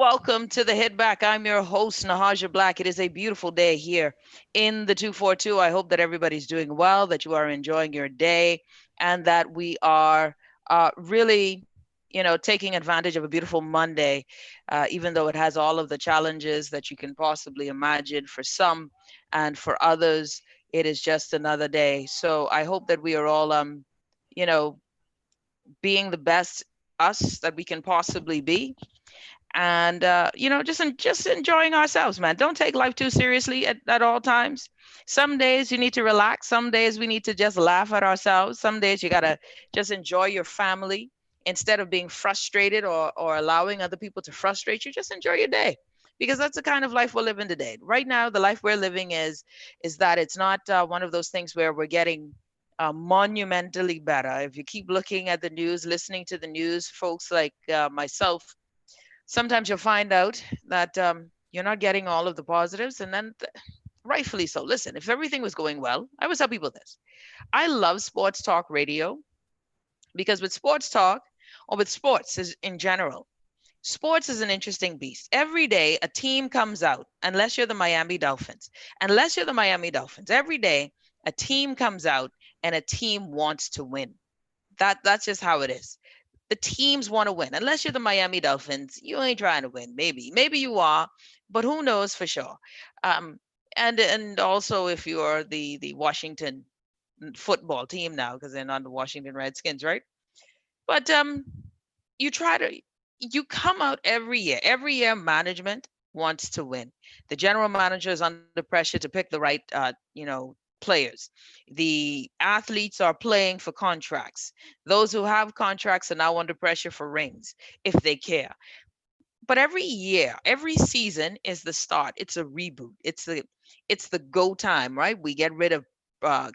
welcome to the Hit Back. I'm your host, Nahaja Black. It is a beautiful day here in the 242. I hope that everybody's doing well, that you are enjoying your day, and that we are really, taking advantage of a beautiful Monday, even though it has all of the challenges that you can possibly imagine for some, and for others, it is just another day. So I hope that we are all, you know, being the best us that we can possibly be, and just enjoying ourselves, man. Don't take life too seriously at all times. Some days you need to relax, some days we need to just laugh at ourselves, some days you gotta just enjoy your family instead of being frustrated or allowing other people to frustrate you. Just enjoy your day, because that's the kind of life we're living today. Right now, the life we're living is that it's not one of those things where we're getting monumentally better. If you keep looking at the news, listening to the news, folks like myself, sometimes you'll find out that you're not getting all of the positives, and then rightfully so. Listen, if everything was going well, I would tell people this. I love sports talk radio, because with sports talk, or with sports in general, sports is an interesting beast. Every day a team comes out, unless you're the Miami Dolphins. Unless you're the Miami Dolphins, every day a team comes out and a team wants to win. That's just how it is. The teams want to win. Unless you're the Miami Dolphins, you ain't trying to win. Maybe you are, but who knows for sure. Um, and also if you're the Washington football team now, because they're not the Washington Redskins, right? But you try to you come out every year. Every year, management wants to win. The general manager is under pressure to pick the right, players. The athletes are playing for contracts. Those who have contracts are now under pressure for rings if they care. But every year, every season is the start. It's a reboot. It's the go time, right? We get rid of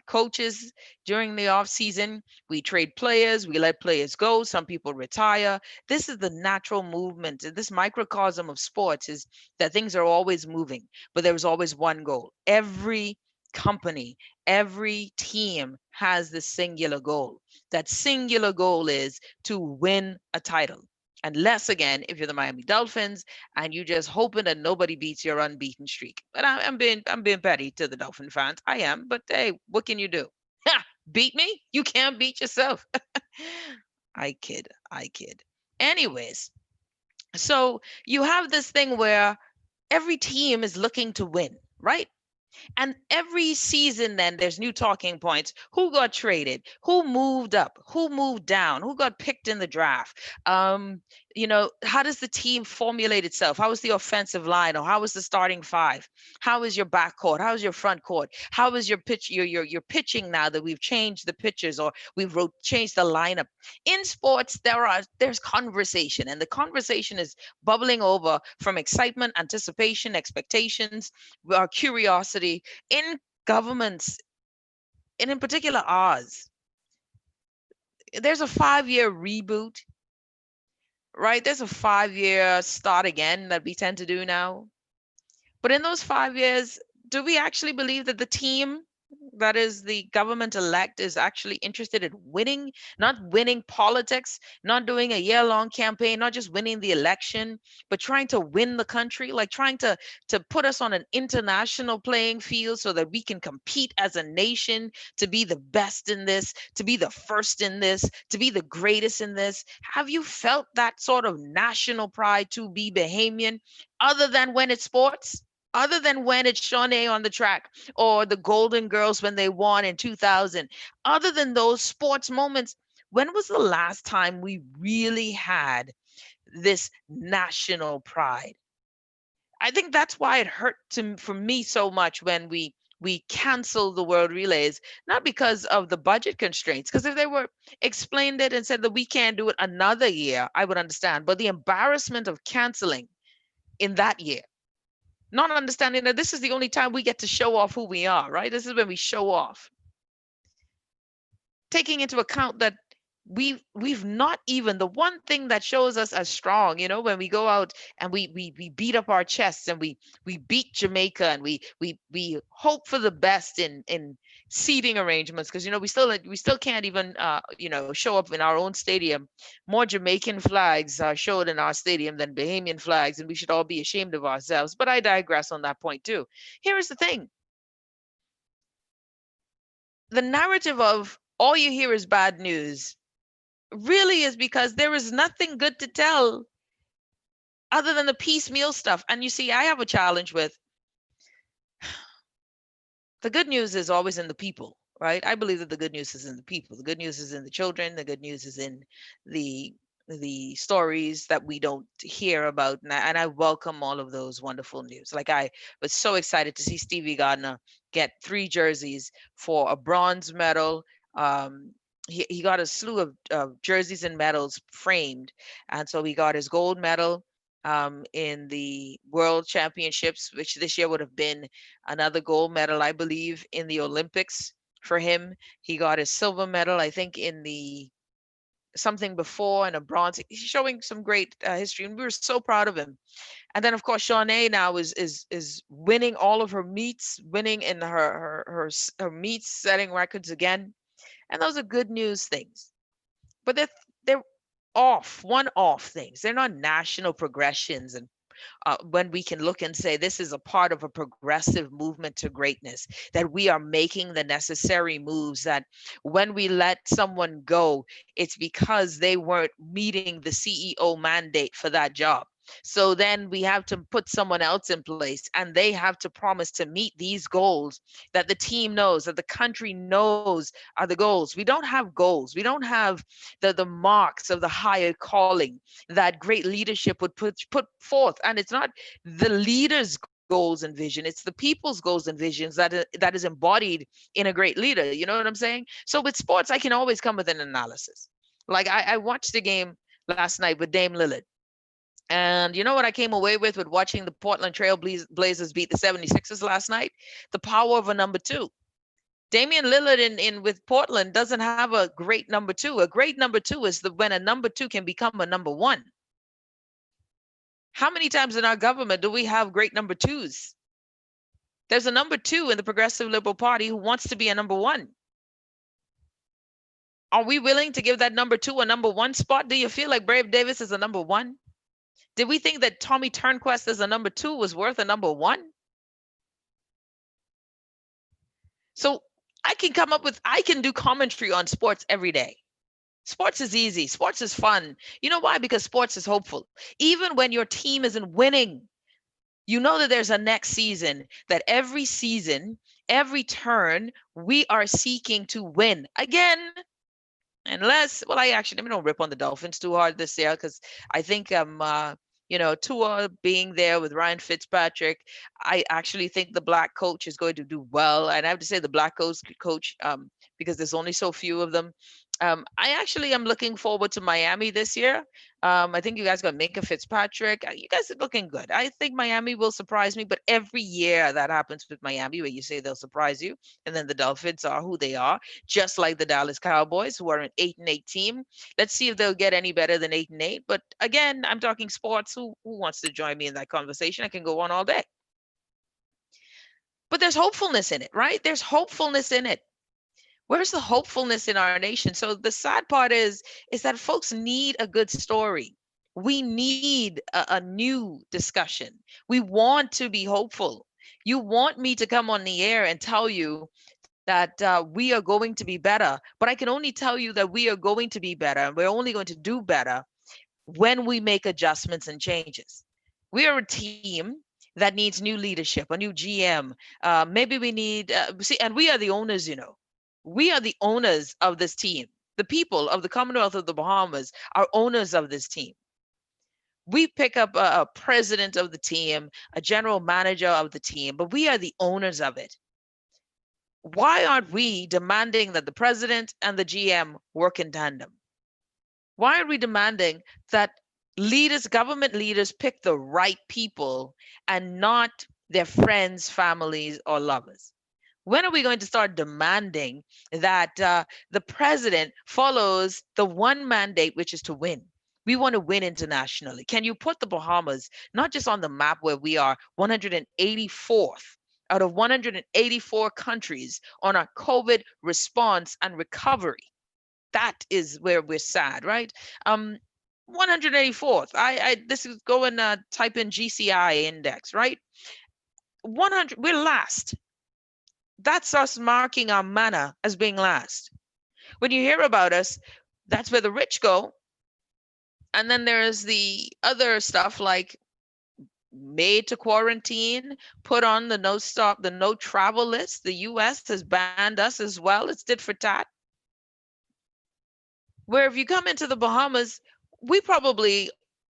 coaches during the off season. We trade players. We let players go. Some people retire. This is the natural movement. This microcosm of sports is that things are always moving, but there's always one goal. Every company, every team has this singular goal. That singular goal is to win a title. Unless again, if you're the Miami Dolphins and you just hoping that nobody beats your unbeaten streak. But I'm being petty to the Dolphin fans. I am, but hey, what can you do? Ha! Beat me? You can't beat yourself. I kid. Anyways, so you have this thing where every team is looking to win, right? And every season, then there's new talking points. Who got traded? Who moved up? Who moved down? Who got picked in the draft? How does the team formulate itself? How is the offensive line, or how is the starting five? How is your back court? How is your front court? How is your pitch? Your pitching, now that we've changed the pitchers, or we've changed the lineup. In sports, there's conversation, and the conversation is bubbling over from excitement, anticipation, expectations, our curiosity. In governments, and in particular ours, there's a 5-year reboot, right? There's a 5-year start again that we tend to do now. But in those 5 years, do we actually believe that the team that is the government elect is actually interested in winning, not winning politics, not doing a year-long campaign, not just winning the election, but trying to win the country, like trying to put us on an international playing field so that we can compete as a nation to be the best in this, to be the first in this, to be the greatest in this? Have you felt that sort of national pride to be Bahamian, other than when it's sports? Other than when it's Shawnee on the track, or the Golden Girls when they won in 2000, other than those sports moments, when was the last time we really had this national pride? I think that's why it hurt for me so much when we canceled the World Relays, not because of the budget constraints, because if they were explained it and said that we can't do it another year, I would understand. But the embarrassment of canceling in that year, not understanding that this is the only time we get to show off who we are, right? This is when we show off. Taking into account that we've not even the one thing that shows us as strong, when we go out and we beat up our chests and we beat Jamaica and we hope for the best in seating arrangements, because we still can't even show up in our own stadium. More Jamaican flags are showed in our stadium than Bahamian flags, and we should all be ashamed of ourselves. But I digress on that point too. Here is the thing: the narrative of all you hear is bad news really is because there is nothing good to tell other than the piecemeal stuff. And you see, I have a challenge with the good news is always in the people, right? I believe that the good news is in the people. The good news is in the children. The good news is in the the stories that we don't hear about. And I welcome all of those wonderful news. Like, I was so excited to see Stevie Gardner get 3 jerseys for a bronze medal. He got a slew of jerseys and medals framed. And so he got his gold medal in the World Championships, which this year would have been another gold medal, I believe, in the Olympics for him. He got his silver medal, I think, in the something before, and a bronze. He's showing some great history, and we were so proud of him. And then, of course, Shawnee now is winning all of her meets, winning in her meets, setting records again. And those are good news things. But they're one-off things. They're not national progressions, and when we can look and say this is a part of a progressive movement to greatness, that we are making the necessary moves, that when we let someone go, it's because they weren't meeting the CEO mandate for that job. So then we have to put someone else in place, and they have to promise to meet these goals that the team knows, that the country knows are the goals. We don't have goals. We don't have the marks of the higher calling that great leadership would put forth. And it's not the leader's goals and vision, it's the people's goals and visions that is embodied in a great leader. You know what I'm saying? So with sports, I can always come with an analysis. Like, I watched the game last night with Dame Lillard. And you know what I came away with watching the Portland Trail Blazers beat the 76ers last night? The power of a number two. Damian Lillard in with Portland doesn't have a great number two. A great number two is when a number two can become a number one. How many times in our government do we have great number twos? There's a number two in the Progressive Liberal Party who wants to be a number one. Are we willing to give that number two a number one spot? Do you feel like Brave Davis is a number one? Did we think that Tommy Turnquest as a number two was worth a number one? So I can do commentary on sports every day. Sports is easy. Sports is fun. You know why? Because sports is hopeful. Even when your team isn't winning, you know that there's a next season, that every season, every turn, we are seeking to win again. Unless, well, let me don't rip on the Dolphins too hard this year, because I think Tua being there with Ryan Fitzpatrick, I actually think the black coach is going to do well. And I have to say the black coach, because there's only so few of them. I actually am looking forward to Miami this year. I think you guys got Minka Fitzpatrick. You guys are looking good. I think Miami will surprise me, but every year that happens with Miami, where you say they'll surprise you, and then the Dolphins are who they are, just like the Dallas Cowboys, who are an 8-8 team. Let's see if they'll get any better than 8-8. But again, I'm talking sports. Who wants to join me in that conversation? I can go on all day. But there's hopefulness in it, right? There's hopefulness in it. Where's the hopefulness in our nation? So the sad part is that folks need a good story. We need a new discussion. We want to be hopeful. You want me to come on the air and tell you that we are going to be better, but I can only tell you that we are going to be better, and we're only going to do better when we make adjustments and changes. We are a team that needs new leadership, a new GM. Maybe we need, and we are the owners, We are the owners of this team. The people of the Commonwealth of the Bahamas are owners of this team. We pick up a president of the team, a general manager of the team, but we are the owners of it. Why aren't we demanding that the president and the GM work in tandem? Why are we demanding that government leaders pick the right people and not their friends, families, or lovers? When are we going to start demanding that the president follows the one mandate, which is to win? We want to win internationally. Can you put the Bahamas not just on the map where we are 184th out of 184 countries on our COVID response and recovery? That is where we're sad, right? 184th. I this is go and type in GCI index, right? 100. We're last. That's us marking our manner as being last. When you hear about us, that's where the rich go. And then there's the other stuff like made to quarantine, put on the the no travel list. The US has banned us as well. It's tit for tat. Where if you come into the Bahamas, we probably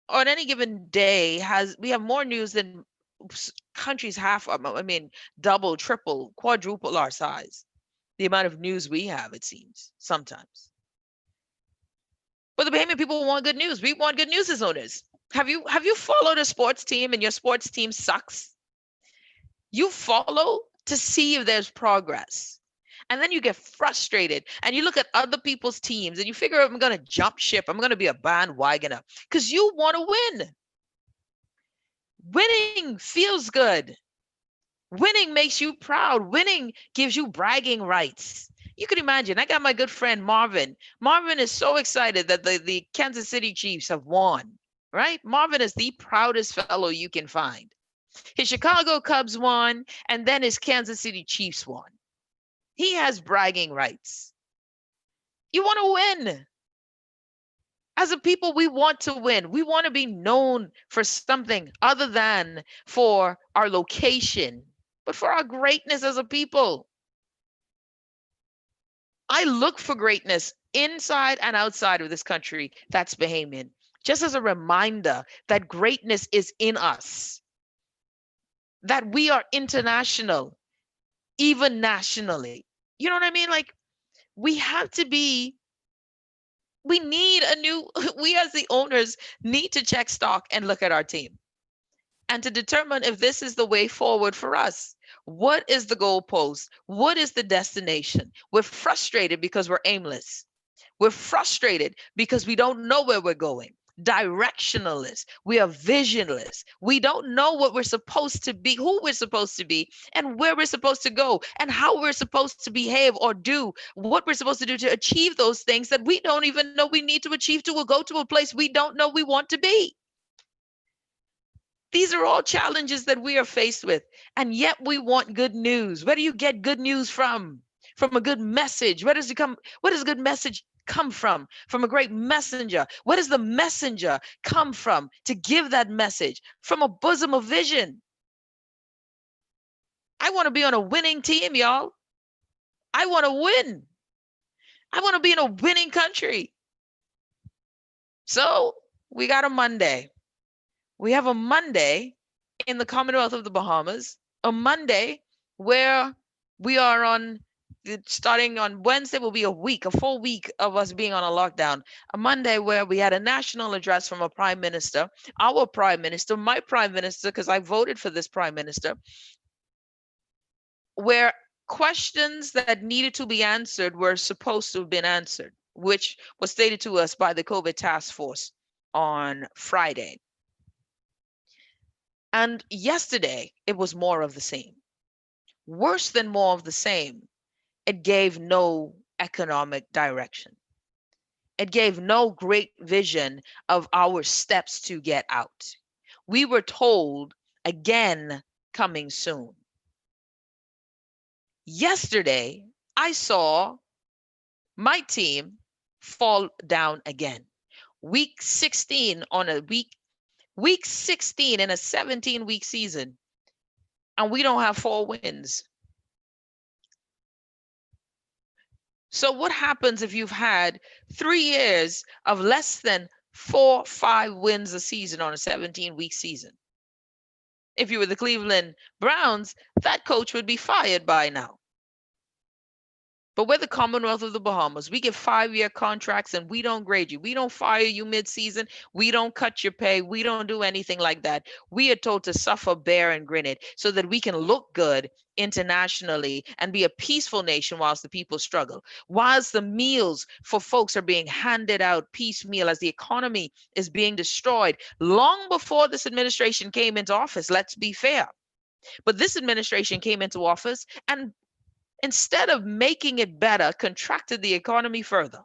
on any given day we have more news than countries half, I mean, double, triple, quadruple our size. The amount of news we have, it seems, sometimes. But the Bahamian people want good news. We want good news as owners. Have you followed a sports team and your sports team sucks? You follow to see if there's progress. And then you get frustrated and you look at other people's teams and you figure I'm going to jump ship. I'm going to be a bandwagoner because you want to win. Winning feels good. Winning makes you proud. Winning gives you bragging rights. You can imagine, I got my good friend Marvin. Marvin is so excited that the Kansas City Chiefs have won, right? Marvin is the proudest fellow you can find. His Chicago Cubs won, and then his Kansas City Chiefs won. He has bragging rights. You want to win. As a people, we want to win. We want to be known for something other than for our location, but for our greatness as a people. I look for greatness inside and outside of this country that's Bahamian, just as a reminder that greatness is in us, that we are international, even nationally. You know what I mean? Like, we have to be, we need a new, we as the owners need to check stock and look at our team and to determine if this is the way forward for us. What is the goalpost? What is the destination? We're frustrated because we're aimless. We're frustrated because we don't know where we're going. Directionless. We are visionless. We don't know what we're supposed to be, who we're supposed to be, and where we're supposed to go, and how we're supposed to behave or do what we're supposed to do to achieve those things that we don't even know we need to achieve to go to a place we don't know we want to be. These are all challenges that we are faced with, and yet we want good news. Where do you get good news from? From a good message. Where does it come? Where does a good message come from? From a great messenger. Where does the messenger come from to give that message? From a bosom of vision. I want to be on a winning team, y'all. I want to win. I want to be in a winning country. So we got a Monday. We have a Monday in the Commonwealth of the Bahamas, a Monday where we are on, starting on Wednesday will be a full week of us being on a lockdown. A Monday where we had a national address from a prime minister, our prime minister, my prime minister, because I voted for this prime minister, where questions that needed to be answered were supposed to have been answered, which was stated to us by the COVID task force on Friday. And yesterday, it was more of the same. Worse than more of the same, it gave no economic direction. It gave no great vision of our steps to get out. We were told, again, coming soon. Yesterday, I saw my team fall down again. Week 16 on a week 16 in a 17-week season, and we don't have 4 wins. So what happens if you've had 3 years of less than 4, 5 wins a season on a 17-week season? If you were the Cleveland Browns, that coach would be fired by now. But we're the Commonwealth of the Bahamas. We give 5-year contracts and we don't grade you. We don't fire you mid-season. We don't cut your pay. We don't do anything like that. We are told to suffer, bear, and grin it so that we can look good internationally and be a peaceful nation whilst the people struggle. Whilst the meals for folks are being handed out piecemeal as the economy is being destroyed long before this administration came into office, let's be fair. But this administration came into office and instead of making it better, contracted the economy further.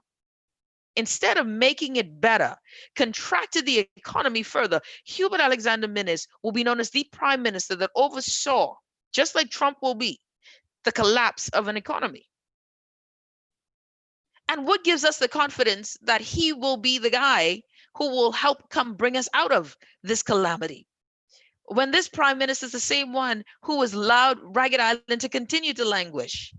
Instead of making it better, contracted the economy further. Hubert Alexander Minnis will be known as the prime minister that oversaw, just like Trump will be, the collapse of an economy. And what gives us the confidence that he will be the guy who will help come bring us out of this calamity? When this prime minister is the same one who has allowed Ragged Island to continue to languish,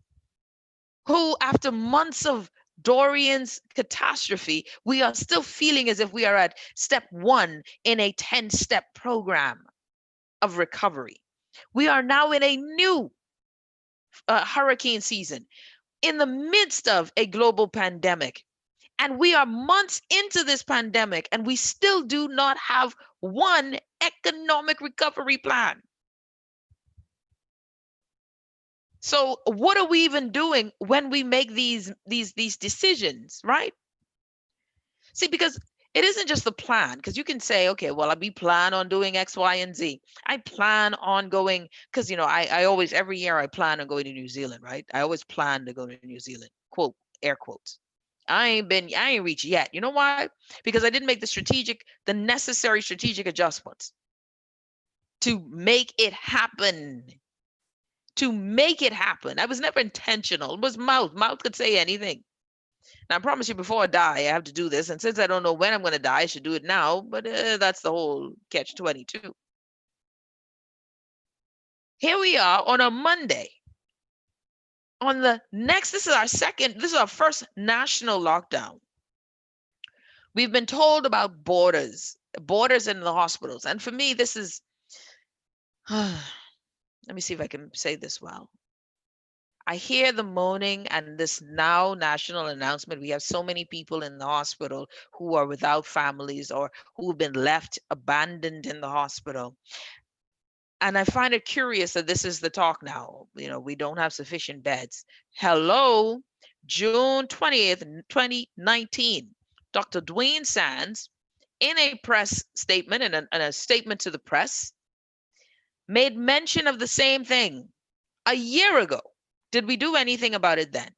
who after months of Dorian's catastrophe, we are still feeling as if we are at step 1 in a 10-step program of recovery. We are now in a new hurricane season, in the midst of a global pandemic. And we are months into this pandemic, and we still do not have one economic recovery plan. So what are we even doing when we make these decisions, right? See, because it isn't just the plan, because you can say, okay, well, we plan on doing X, Y, and Z. I plan on going, because, I always, every year I plan on going to New Zealand, right? I always plan to go to New Zealand, quote, air quotes. I ain't reached yet. You know why? Because I didn't make the necessary strategic adjustments to make it happen. To make it happen. I was never intentional. It was mouth. Mouth could say anything. Now, I promise you, before I die, I have to do this. And since I don't know when I'm going to die, I should do it now. But that's the whole catch-22. Here we are on a Monday. This is our first national lockdown. We've been told about borders in the hospitals. And for me, this is, let me see if I can say this well. I hear the moaning and this now national announcement. We have so many people in the hospital who are without families or who have been left abandoned in the hospital. And I find it curious that this is the talk now. We don't have sufficient beds. Hello, June 20th, 2019, Dr. Dwayne Sands, in a press statement and a statement to the press, made mention of the same thing a year ago. Did we do anything about it then?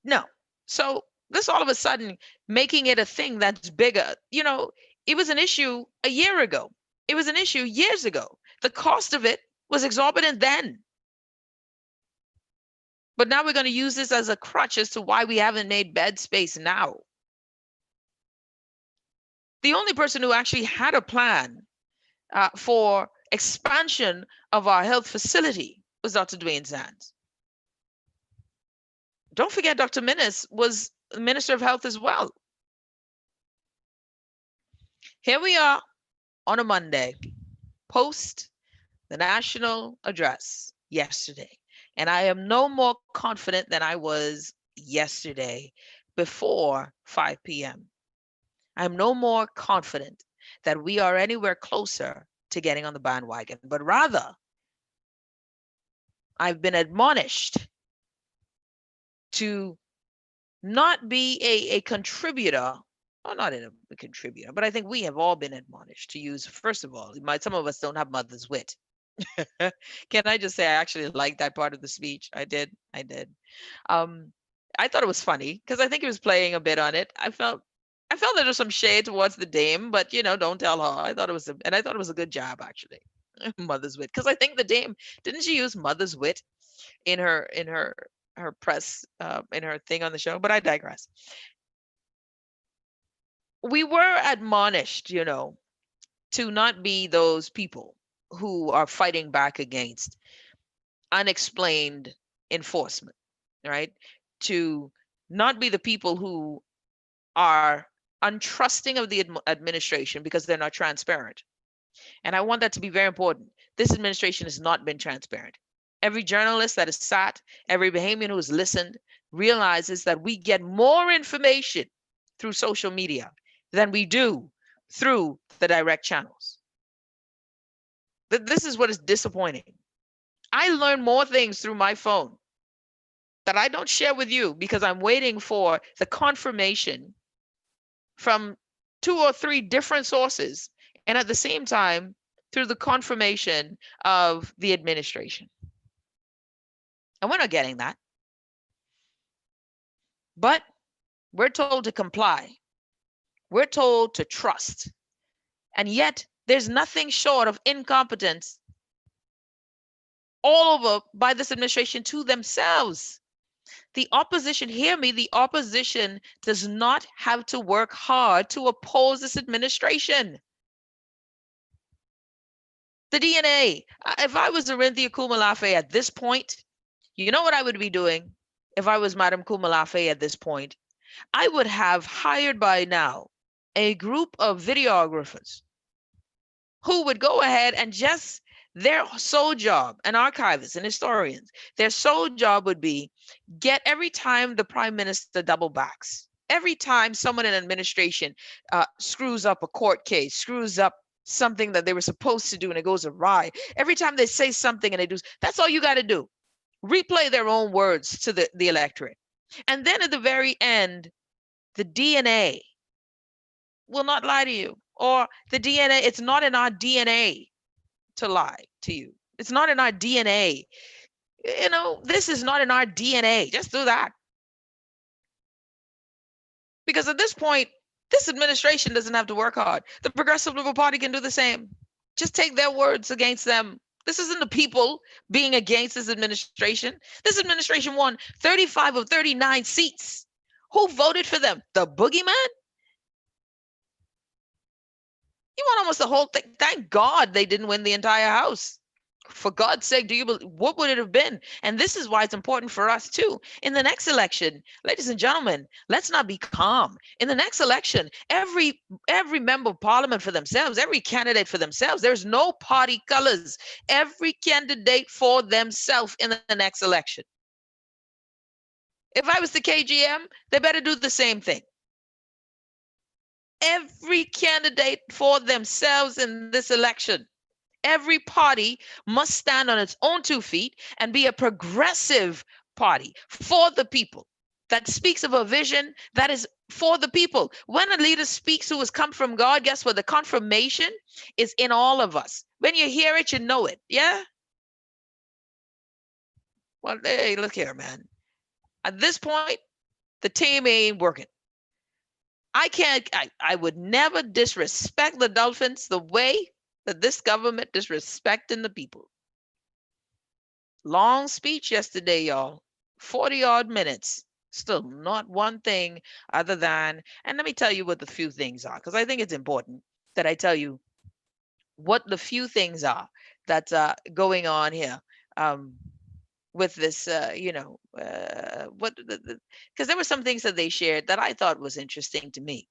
No. So this all of a sudden making it a thing that's bigger, it was an issue a year ago. It was an issue years ago. The cost of it was exorbitant then. But now we're going to use this as a crutch as to why we haven't made bed space now. The only person who actually had a plan for expansion of our health facility was Dr. Dwayne Sands. Don't forget, Dr. Minnis was the Minister of Health as well. Here we are on a Monday, post the national address yesterday. And I am no more confident than I was yesterday before 5 p.m. I'm no more confident that we are anywhere closer to getting on the bandwagon, but rather I've been admonished to not be a contributor, or not a contributor, but I think we have all been admonished to use, first of all, some of us don't have mother's wit. Can I just say I actually liked that part of the speech? I did. I thought it was funny because I think he was playing a bit on it. I felt that there was some shade towards the dame, but don't tell her. I thought it was a good job actually. Mother's wit, because I think the dame, didn't she use mother's wit in her press in her thing on the show? But I digress. We were admonished, to not be those people who are fighting back against unexplained enforcement, right? To not be the people who are untrusting of the administration because they're not transparent. And I want that to be very important. This administration has not been transparent. Every journalist that has sat, every Bahamian who has listened realizes that we get more information through social media than we do through the direct channels. This is what is disappointing. I learn more things through my phone that I don't share with you because I'm waiting for the confirmation from 2 or 3 different sources, and at the same time, through the confirmation of the administration. And we're not getting that. But we're told to comply. We're told to trust. And yet, there's nothing short of incompetence all over by this administration to themselves. The opposition, hear me, the opposition does not have to work hard to oppose this administration. The DNA. If I was Arinthia Kumalafe at this point, you know what I would be doing if I was Madam Kumalafe at this point? I would have hired by now a group of videographers who would go ahead and just their sole job, and archivists and historians, their sole job would be get every time the prime minister double backs, every time someone in administration screws up a court case, screws up something that they were supposed to do and it goes awry, every time they say something and they do, that's all you got to do. Replay their own words to the electorate. And then at the very end, the DNA will not lie to you. Or the DNA, it's not in our DNA to lie to you. It's not in our DNA. You know, this is not in our DNA. Just do that. Because at this point, this administration doesn't have to work hard. The Progressive Liberal Party can do the same. Just take their words against them. This isn't the people being against this administration. This administration won 35 of 39 seats. Who voted for them? The boogeyman? You want almost the whole thing. Thank God they didn't win the entire House. For God's sake, do you believe, what would it have been? And this is why it's important for us too. In the next election, ladies and gentlemen, let's not be calm. In the next election, every member of parliament for themselves, every candidate for themselves. There's no party colors. Every candidate for themselves in the next election. If I was the KGM, they better do the same thing. Every candidate for themselves in this election. Every party must stand on its own 2 feet and be a progressive party for the people that speaks of a vision that is for the people. When a leader speaks who has come from God, guess what? The confirmation is in all of us. When you hear it, you know it. Yeah? Well, hey, look here, man. At this point, the team ain't working. I would never disrespect the Dolphins the way that this government disrespecting the people. Long speech yesterday, y'all. 40 odd minutes. Still not one thing other than, and let me tell you what the few things are, because I think it's important that I tell you what the few things are that's going on here with this, because there were some things that they shared that I thought was interesting to me.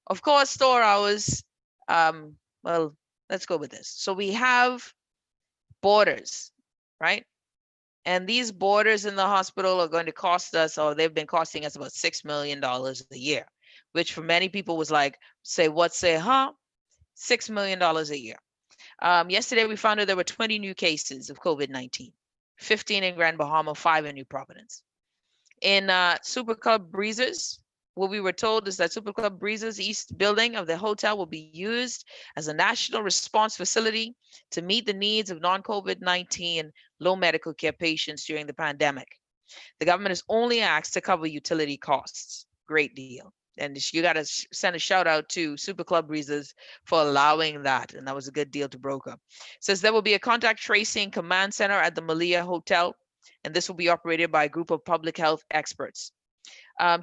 Of course, store hours. Well, let's go with this. So we have borders, right? And these borders in the hospital are going to cost us, or they've been costing us about $6 million a year, which for many people was like, say what, say, huh? $6 million a year. Yesterday, we found out there were 20 new cases of COVID-19, 15 in Grand Bahama, 5 in New Providence. In Super Club Breezers, what we were told is that Super Club Breezers East building of the hotel will be used as a national response facility to meet the needs of non-COVID-19 low medical care patients during the pandemic. The government is only asked to cover utility costs. Great deal. And you got to send a shout out to Super Club Breezers for allowing that. And that was a good deal to broker. It says there will be a contact tracing command center at the Malia Hotel, and this will be operated by a group of public health experts.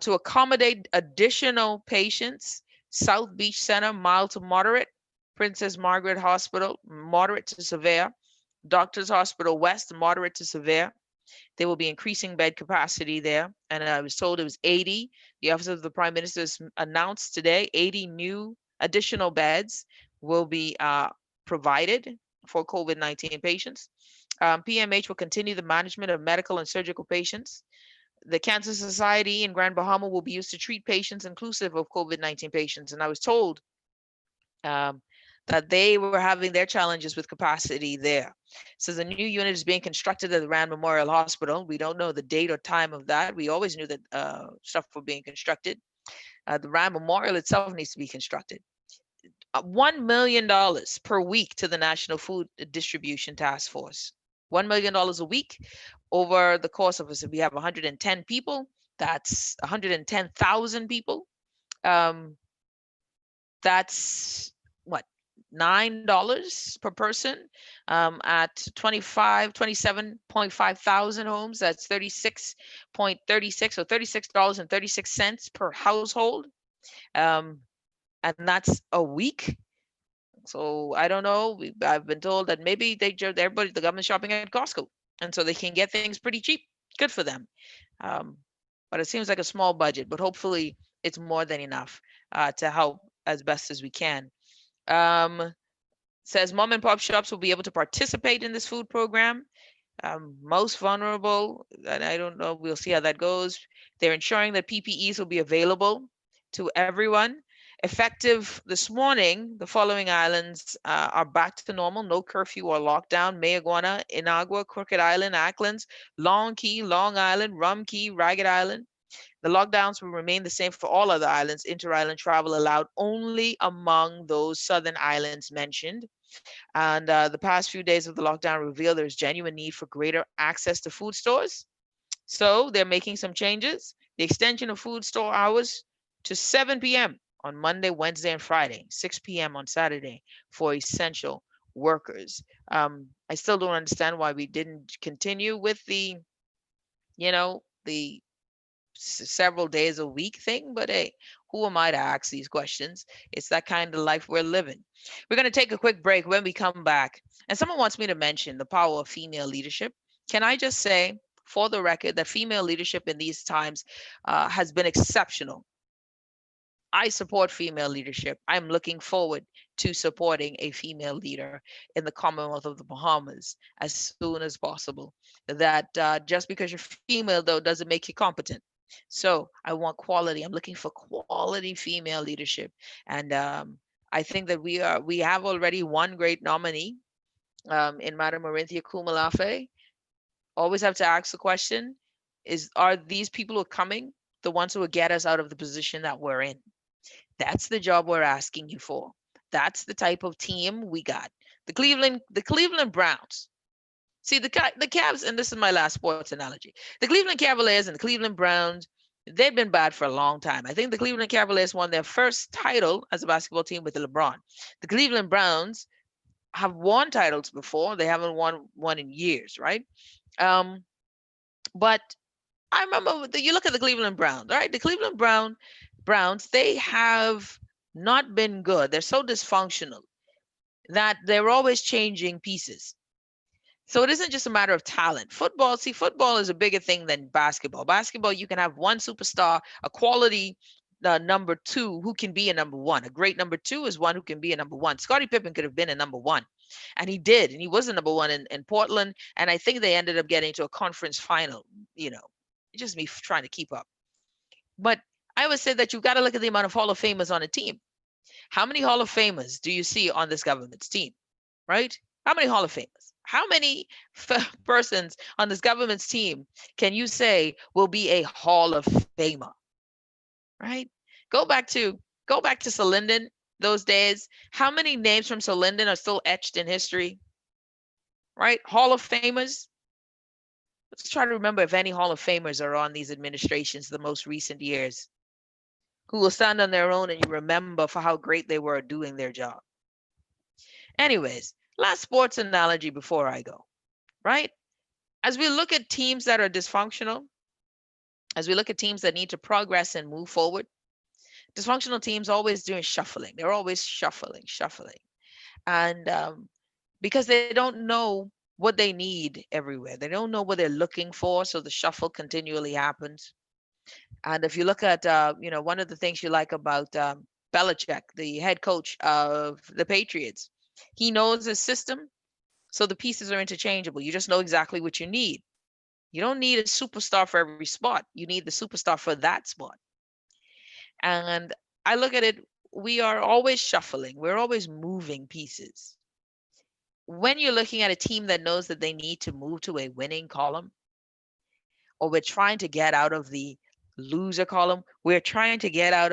To accommodate additional patients, South Beach Center, mild to moderate, Princess Margaret Hospital, moderate to severe, Doctors Hospital West, moderate to severe. They will be increasing bed capacity there. And I was told it was 80. The Office of the Prime Minister announced today 80 new additional beds will be provided for COVID-19 patients. PMH will continue the management of medical and surgical patients. The Cancer Society in Grand Bahama will be used to treat patients inclusive of COVID-19 patients. And I was told um, that they were having their challenges with capacity there. So the new unit is being constructed at the Rand Memorial Hospital. We don't know the date or time of that. We always knew that stuff were being constructed. The Rand Memorial itself needs to be constructed. $1 million per week to the National Food Distribution Task Force. $1 million a week over the course of us. If we have 110 people, that's 110,000 people. That's what, $9 per person at 27.5 thousand homes. That's 36.36 or $36.36 per household. And that's a week. So I don't know. I've been told that maybe everybody, the government's shopping at Costco, and so they can get things pretty cheap. Good for them. Um, but it seems like a small budget, but hopefully it's more than enough to help as best as we can. Says mom and pop shops will be able to participate in this food program. Most vulnerable, and I don't know, we'll see how that goes. They're ensuring that PPEs will be available to everyone. Effective this morning, the following islands are back to normal, no curfew or lockdown: Mayaguana, Inagua, Crooked Island, Acklands, Long Key, Long Island, Rum Key, Ragged Island. The lockdowns will remain the same for all other islands. Inter-island travel allowed only among those southern islands mentioned. And the past few days of the lockdown reveal there's genuine need for greater access to food stores. So they're making some changes. The extension of food store hours to 7 p.m. on Monday, Wednesday, and Friday, 6 p.m. on Saturday for essential workers. I still don't understand why we didn't continue with the several days a week thing, but hey, who am I to ask these questions? It's that kind of life we're living. We're going to take a quick break. When we come back, and someone wants me to mention the power of female leadership. Can I just say, for the record, that female leadership in these times has been exceptional. I support female leadership. I'm looking forward to supporting a female leader in the Commonwealth of the Bahamas as soon as possible. That just because you're female, though, doesn't make you competent. So I want quality. I'm looking for quality female leadership, and I think that we have already one great nominee in Madam Orinthia Kumalafe. Always have to ask the question: are these people who are coming the ones who will get us out of the position that we're in? That's the job we're asking you for. That's the type of team we got. The Cleveland Browns. See, the Cavs, and this is my last sports analogy. The Cleveland Cavaliers and the Cleveland Browns, they've been bad for a long time. I think the Cleveland Cavaliers won their first title as a basketball team with LeBron. The Cleveland Browns have won titles before. They haven't won one in years, right? But I remember you look at the Cleveland Browns, right? The Cleveland Browns, they have not been good. They're so dysfunctional that they're always changing pieces. So it isn't just a matter of talent. Football is a bigger thing than basketball. Basketball, you can have one superstar, a quality number two who can be a number one. A great number two is one who can be a number one. Scottie Pippen could have been a number one, and he did, and he was a number one in Portland, and I think they ended up getting to a conference final. Just me trying to keep up. But I would say that you've got to look at the amount of Hall of Famers on a team. How many Hall of Famers do you see on this government's team, right? How many Hall of Famers? How many persons on this government's team can you say will be a Hall of Famer, right? Go back to Sir Lyndon, those days. How many names from Sir Lyndon are still etched in history, right? Hall of Famers. Let's try to remember if any Hall of Famers are on these administrations the most recent years, who will stand on their own and you remember for how great they were doing their job. Anyways, last sports analogy before I go, right? As we look at teams that are dysfunctional, as we look at teams that need to progress and move forward, dysfunctional teams always doing shuffling. They're always shuffling. And because they don't know what they need everywhere. They don't know what they're looking for, so the shuffle continually happens. And if you look at, one of the things you like about Belichick, the head coach of the Patriots, he knows his system. So the pieces are interchangeable. You just know exactly what you need. You don't need a superstar for every spot. You need the superstar for that spot. And I look at it, we are always shuffling, we're always moving pieces. When you're looking at a team that knows that they need to move to a winning column, or we're trying to get out of the loser column, we're trying to get out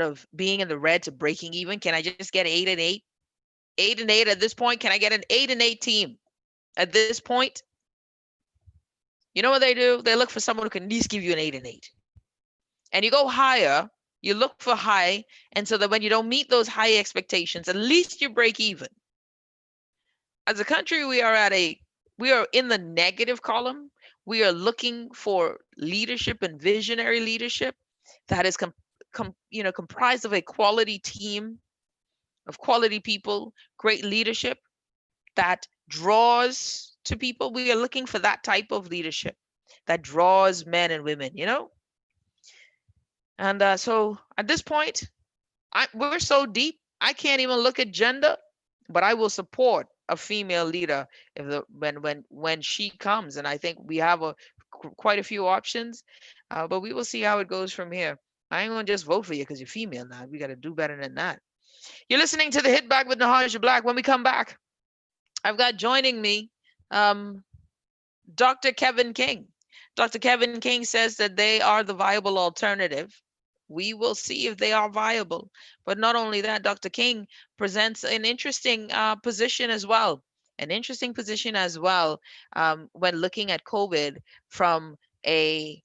of being in the red to breaking even. Can I just get 8-8? 8-8 at this point. Can I get an 8-8 team at this point? You know what they do? They look for someone who can at least give you an 8-8. And you go higher, you look for high, and so that when you don't meet those high expectations, at least you break even. As a country, we are in the negative column. We are looking for leadership and visionary leadership that is comprised of a quality team of quality people, great leadership that draws to people. We are looking for that type of leadership that draws men and women. And so at this point, we're so deep, I can't even look at gender, but I will support a female leader when she comes. And I think we have quite a few options, but we will see how it goes from here. I ain't gonna just vote for you because you're female now. We got to do better than that. You're listening to the Hit Back with Nahaja Black. When we come back, I've got joining me Dr. Kevin King. Dr. Kevin King says that they are the viable alternative. We will see if they are viable. But not only that, Dr. King presents an interesting position as well. An interesting position as well when looking at COVID from a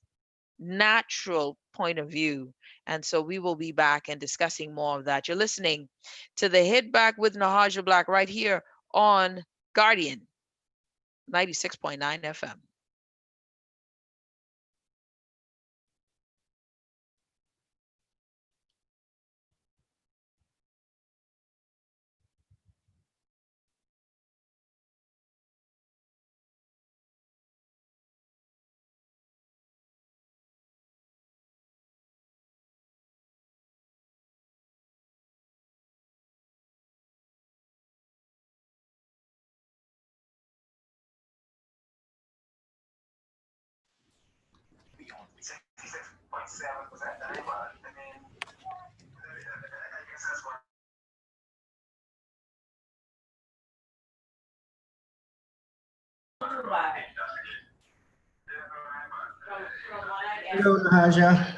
natural point of view. And so we will be back and discussing more of that. You're listening to the Hit Back with Nahaja Black right here on Guardian 96.9 FM. Hello, Nahaja.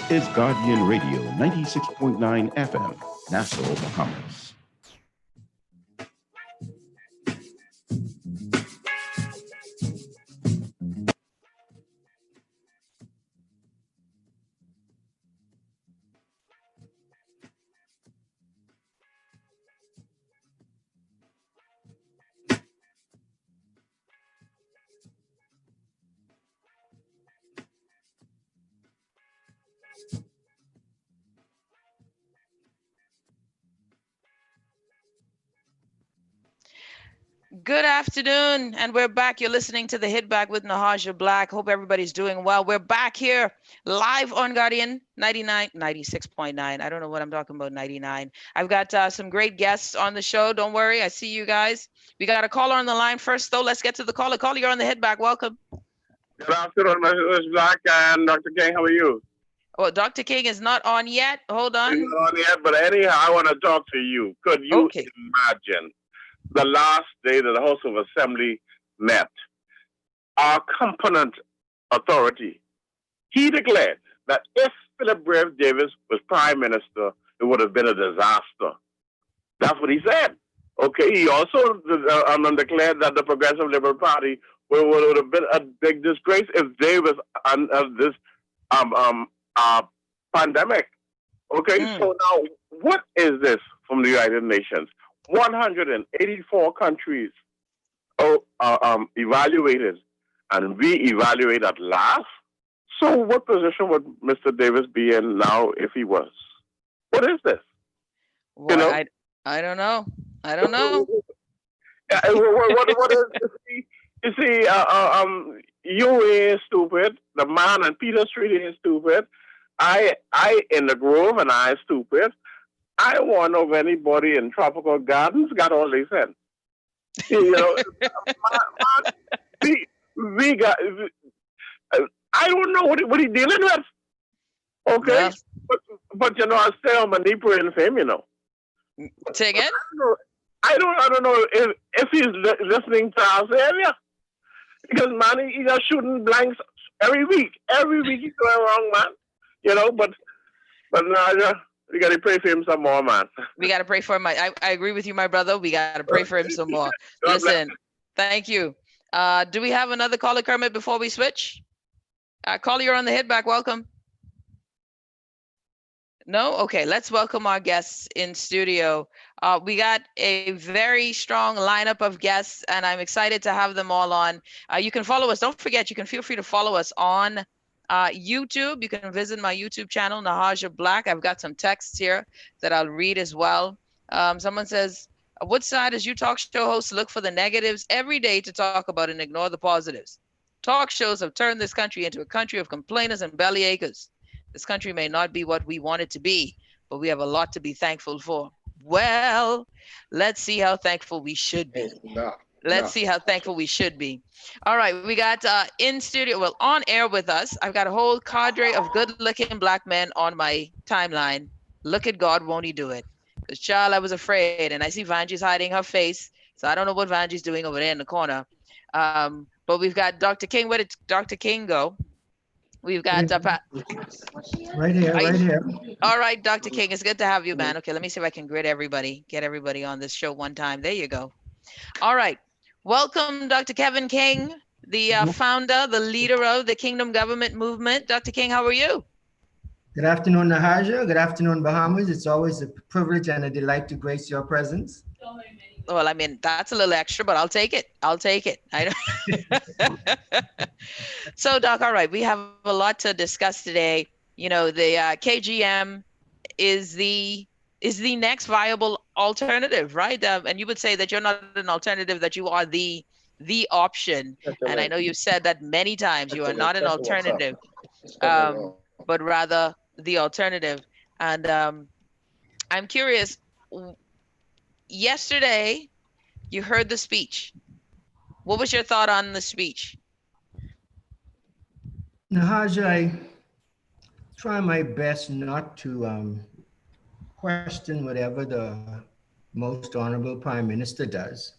It's Guardian Radio 96.9 FM, Nassau, Bahamas. Good afternoon, and we're back. You're listening to the Hit Back with Nahaja Black. Hope everybody's doing well. We're back here live on Guardian 96.9. I don't know what I'm talking about, 99. I've got some great guests on the show. Don't worry, I see you guys. We got a caller on the line first, though. Let's get to the caller. Caller, you're on the Hit Back. Welcome. Good afternoon, Mrs. Black and Dr. King. How are you? Well, Dr. King is not on yet. Hold on. He's not on yet, but anyhow, I want to talk to you. Could you imagine the last day that the House of Assembly met? Our component authority, he declared that if Philip Brave Davis was Prime Minister, it would have been a disaster. That's what he said. Okay, he also declared that the Progressive Liberal Party would have been a big disgrace if they was under this pandemic. Okay, so now what is this from the United Nations? 184 countries evaluated, and we evaluate at last. So what position would Mr. Davis be in now if he was? What is this? Well, you know? I don't know. I don't know. What is this? You see, you ain't stupid. The man on Peter Street ain't stupid. I in the Grove and I stupid. I want to know if anybody in Tropical Gardens got all they said. You know, we got. I don't know what he dealing with. Okay, yeah. but you know, I stay on my Nipur and fame. You know. Say again. I don't know if he's listening to us area. Because man, he's just shooting blanks every week. Every week he's going wrong, man. You know, but now we got to pray for him some more, man. We got to pray for him. I agree with you, my brother. We got to pray for him some more. Listen, thank you. Do we have another caller, Kermit, before we switch? Caller, you're on the Hit Back. Welcome. No? Okay, let's welcome our guests in studio. We got a very strong lineup of guests, and I'm excited to have them all on. You can follow us. Don't forget, you can feel free to follow us on YouTube. You can visit my YouTube channel, Nahaja Black. I've got some texts here that I'll read as well. Someone says, what side as you talk show hosts look for the negatives every day to talk about and ignore the positives? Talk shows have turned this country into a country of complainers and bellyachers. This country may not be what we want it to be, but we have a lot to be thankful for. Well, let's see how thankful we should be. Let's see how thankful we should be. All right, we got in studio, well, on air with us, I've got a whole cadre of good-looking Black men on my timeline. Look at God, won't he do it? Because, child, I was afraid, and I see Vanjie's hiding her face, so I don't know what Vanjie's doing over there in the corner. But we've got Dr. King. Where did Dr. King go? We've got right here. All right, Dr. King, it's good to have you, man. Okay, let me see if I can get everybody on this show one time. There you go. All right, welcome, Dr. Kevin King, the founder, the leader of the Kingdom Government Movement. Dr. King, how are you? Good afternoon, Nahaja. Good afternoon, Bahamas. It's always a privilege and a delight to grace your presence. Well, I mean, that's a little extra, but I'll take it. I don't. So, Doc, all right, we have a lot to discuss today. You know, the KGM is the next viable alternative, right? And you would say that you're not an alternative, that you are the option. And I know you've said that many times. You are not an alternative, but rather the alternative. And I'm curious. Yesterday, you heard the speech. What was your thought on the speech? Nahaja, I try my best not to question whatever the most honorable Prime Minister does.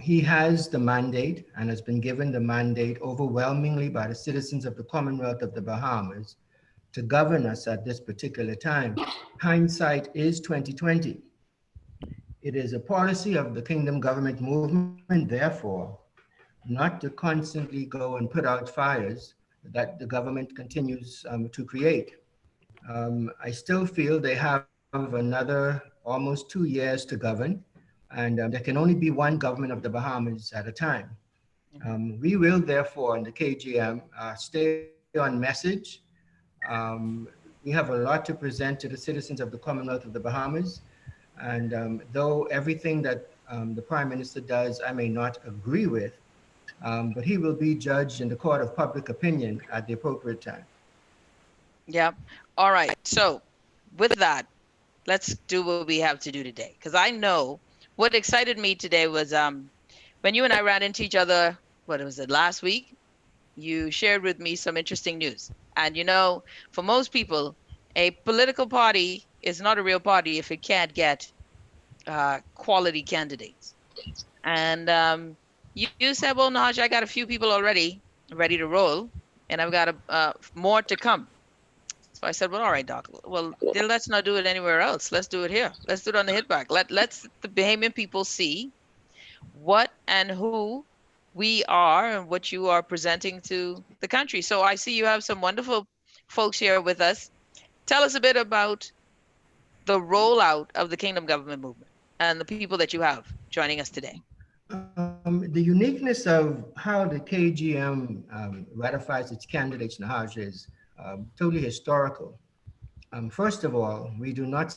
He has the mandate and has been given the mandate overwhelmingly by the citizens of the Commonwealth of the Bahamas to govern us at this particular time. Hindsight is 2020. It is a policy of the Kingdom Government Movement, therefore, not to constantly go and put out fires that the government continues to create. I still feel they have another almost 2 years to govern, and there can only be one government of the Bahamas at a time. We will, therefore, in the KGM, stay on message. We have a lot to present to the citizens of the Commonwealth of the Bahamas. And though everything that the Prime Minister does, I may not agree with, but he will be judged in the court of public opinion at the appropriate time. Yeah. All right. So with that, let's do what we have to do today. Because I know what excited me today was when you and I ran into each other, what was it, last week? You shared with me some interesting news. And you know, for most people, a political party is not a real party if it can't get quality candidates. And you said, well, Naj, I got a few people already ready to roll, and I've got more to come. So I said, well, all right, Doc. Well, then let's not do it anywhere else. Let's do it here. Let's do it on the hit back. Let's the Bahamian people see what and who we are and what you are presenting to the country. So I see you have some wonderful folks here with us. Tell us a bit about the rollout of the Kingdom Government Movement and the people that you have joining us today. The uniqueness of how the KGM ratifies its candidates, Nahaj, is totally historical. First of all, we do not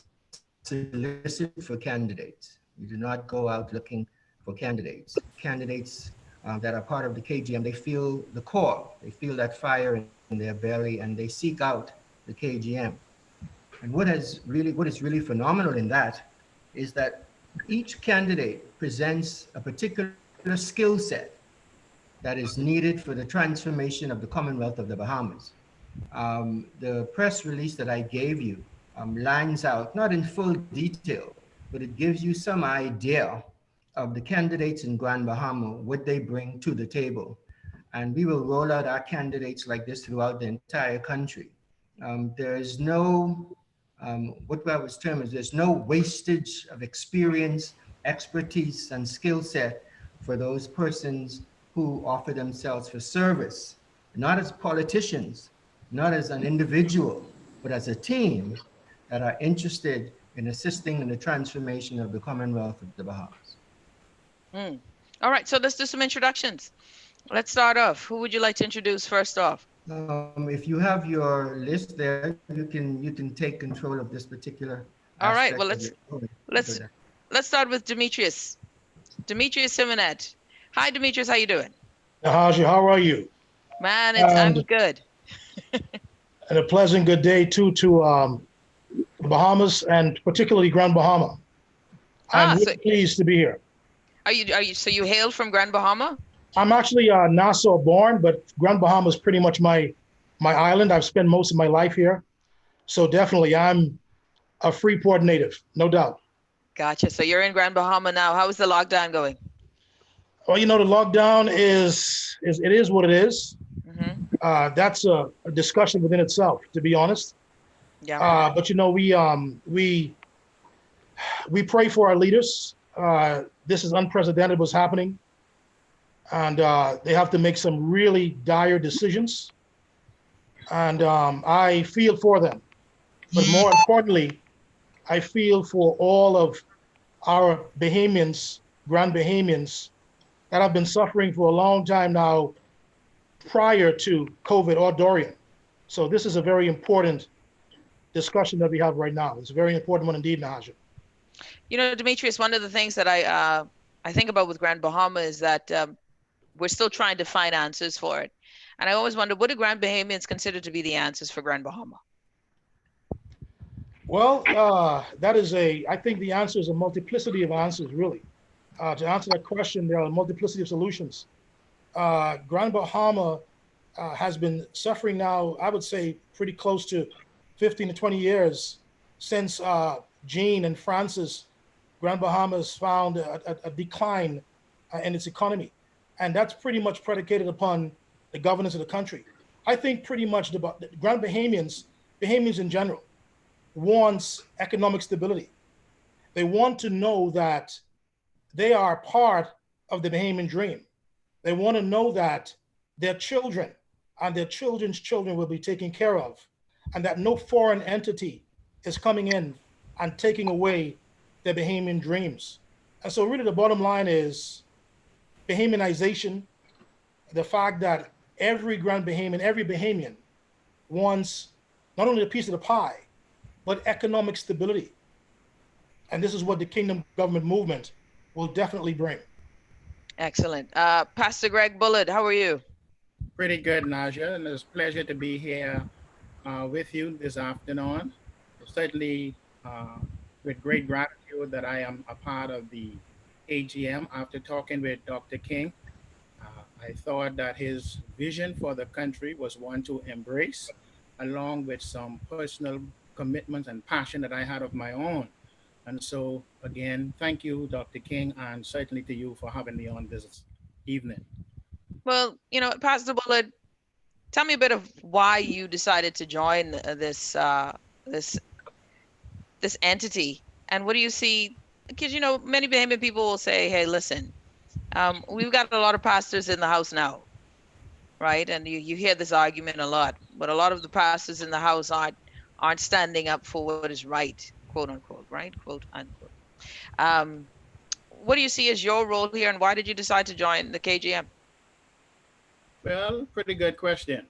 solicit for candidates. We do not go out looking for candidates that are part of the KGM, they feel the call, they feel that fire in their belly, and they seek out the KGM. And what is really phenomenal in that is that each candidate presents a particular skill set that is needed for the transformation of the Commonwealth of the Bahamas. The press release that I gave you lines out, not in full detail, but it gives you some idea of the candidates in Grand Bahama, what they bring to the table. And we will roll out our candidates like this throughout the entire country. There is no, what I was termed is there's no wastage of experience, expertise, and skill set for those persons who offer themselves for service, not as politicians, not as an individual, but as a team that are interested in assisting in the transformation of the Commonwealth of the Bahamas. All right, so let's do some introductions. Let's start off. Who would you like to introduce first off? If you have your list there, you can take control of this particular aspect. All right, well let's start with Demetrius. Demetrius Simonet. Hi, Demetrius, how you doing? Nahaja, how are you? Man, I'm good. And a pleasant good day too to the Bahamas and particularly Grand Bahama. I'm really pleased to be here. Are you so you hail from Grand Bahama? I'm actually Nassau born, but Grand Bahama is pretty much my island. I've spent most of my life here. So definitely I'm a Freeport native, no doubt. Gotcha. So you're in Grand Bahama now. How is the lockdown going? Well, you know, the lockdown is what it is. Mm-hmm. That's a discussion within itself, to be honest. Yeah. But you know, we pray for our leaders. This is unprecedented what's happening. And they have to make some really dire decisions. And I feel for them. But more importantly, I feel for all of our Bahamians, Grand Bahamians, that have been suffering for a long time now prior to COVID or Dorian. So this is a very important discussion that we have right now. It's a very important one indeed, Nahaja. You know, Demetrius, one of the things that I think about with Grand Bahama is that we're still trying to find answers for it. And I always wonder, what do Grand Bahamians consider to be the answers for Grand Bahama? Well, I think the answer is a multiplicity of answers, really. To answer that question, there are a multiplicity of solutions. Grand Bahama has been suffering now, I would say, pretty close to 15 to 20 years since Jean and Francis. Grand Bahama has found a decline in its economy. And that's pretty much predicated upon the governance of the country. I think pretty much the Grand Bahamians in general, wants economic stability. They want to know that they are part of the Bahamian dream. They want to know that their children and their children's children will be taken care of, and that no foreign entity is coming in and taking away their Bahamian dreams. And so really the bottom line is Bahamianization, the fact that every Grand Bahamian, every Bahamian wants not only a piece of the pie, but economic stability. And this is what the Kingdom Government Movement will definitely bring. Excellent. Pastor Greg Bullard, how are you? Pretty good, Naja, and it's a pleasure to be here with you this afternoon. Certainly, uh, with great gratitude that I am a part of the KGM. After talking with Dr. King, I thought that his vision for the country was one to embrace, along with some personal commitments and passion that I had of my own. And so, again, thank you, Dr. King, and certainly to you for having me on this evening. Well, Pastor Bullard, tell me a bit of why you decided to join this this entity, and what do you see? Because many Bahamian people will say, "Hey, listen, we've got a lot of pastors in the house now, right?" And you hear this argument a lot, but a lot of the pastors in the house aren't standing up for what is right, quote unquote, right, quote unquote. Um, what do you see as your role here, and why did you decide to join the KGM? Well, pretty good question.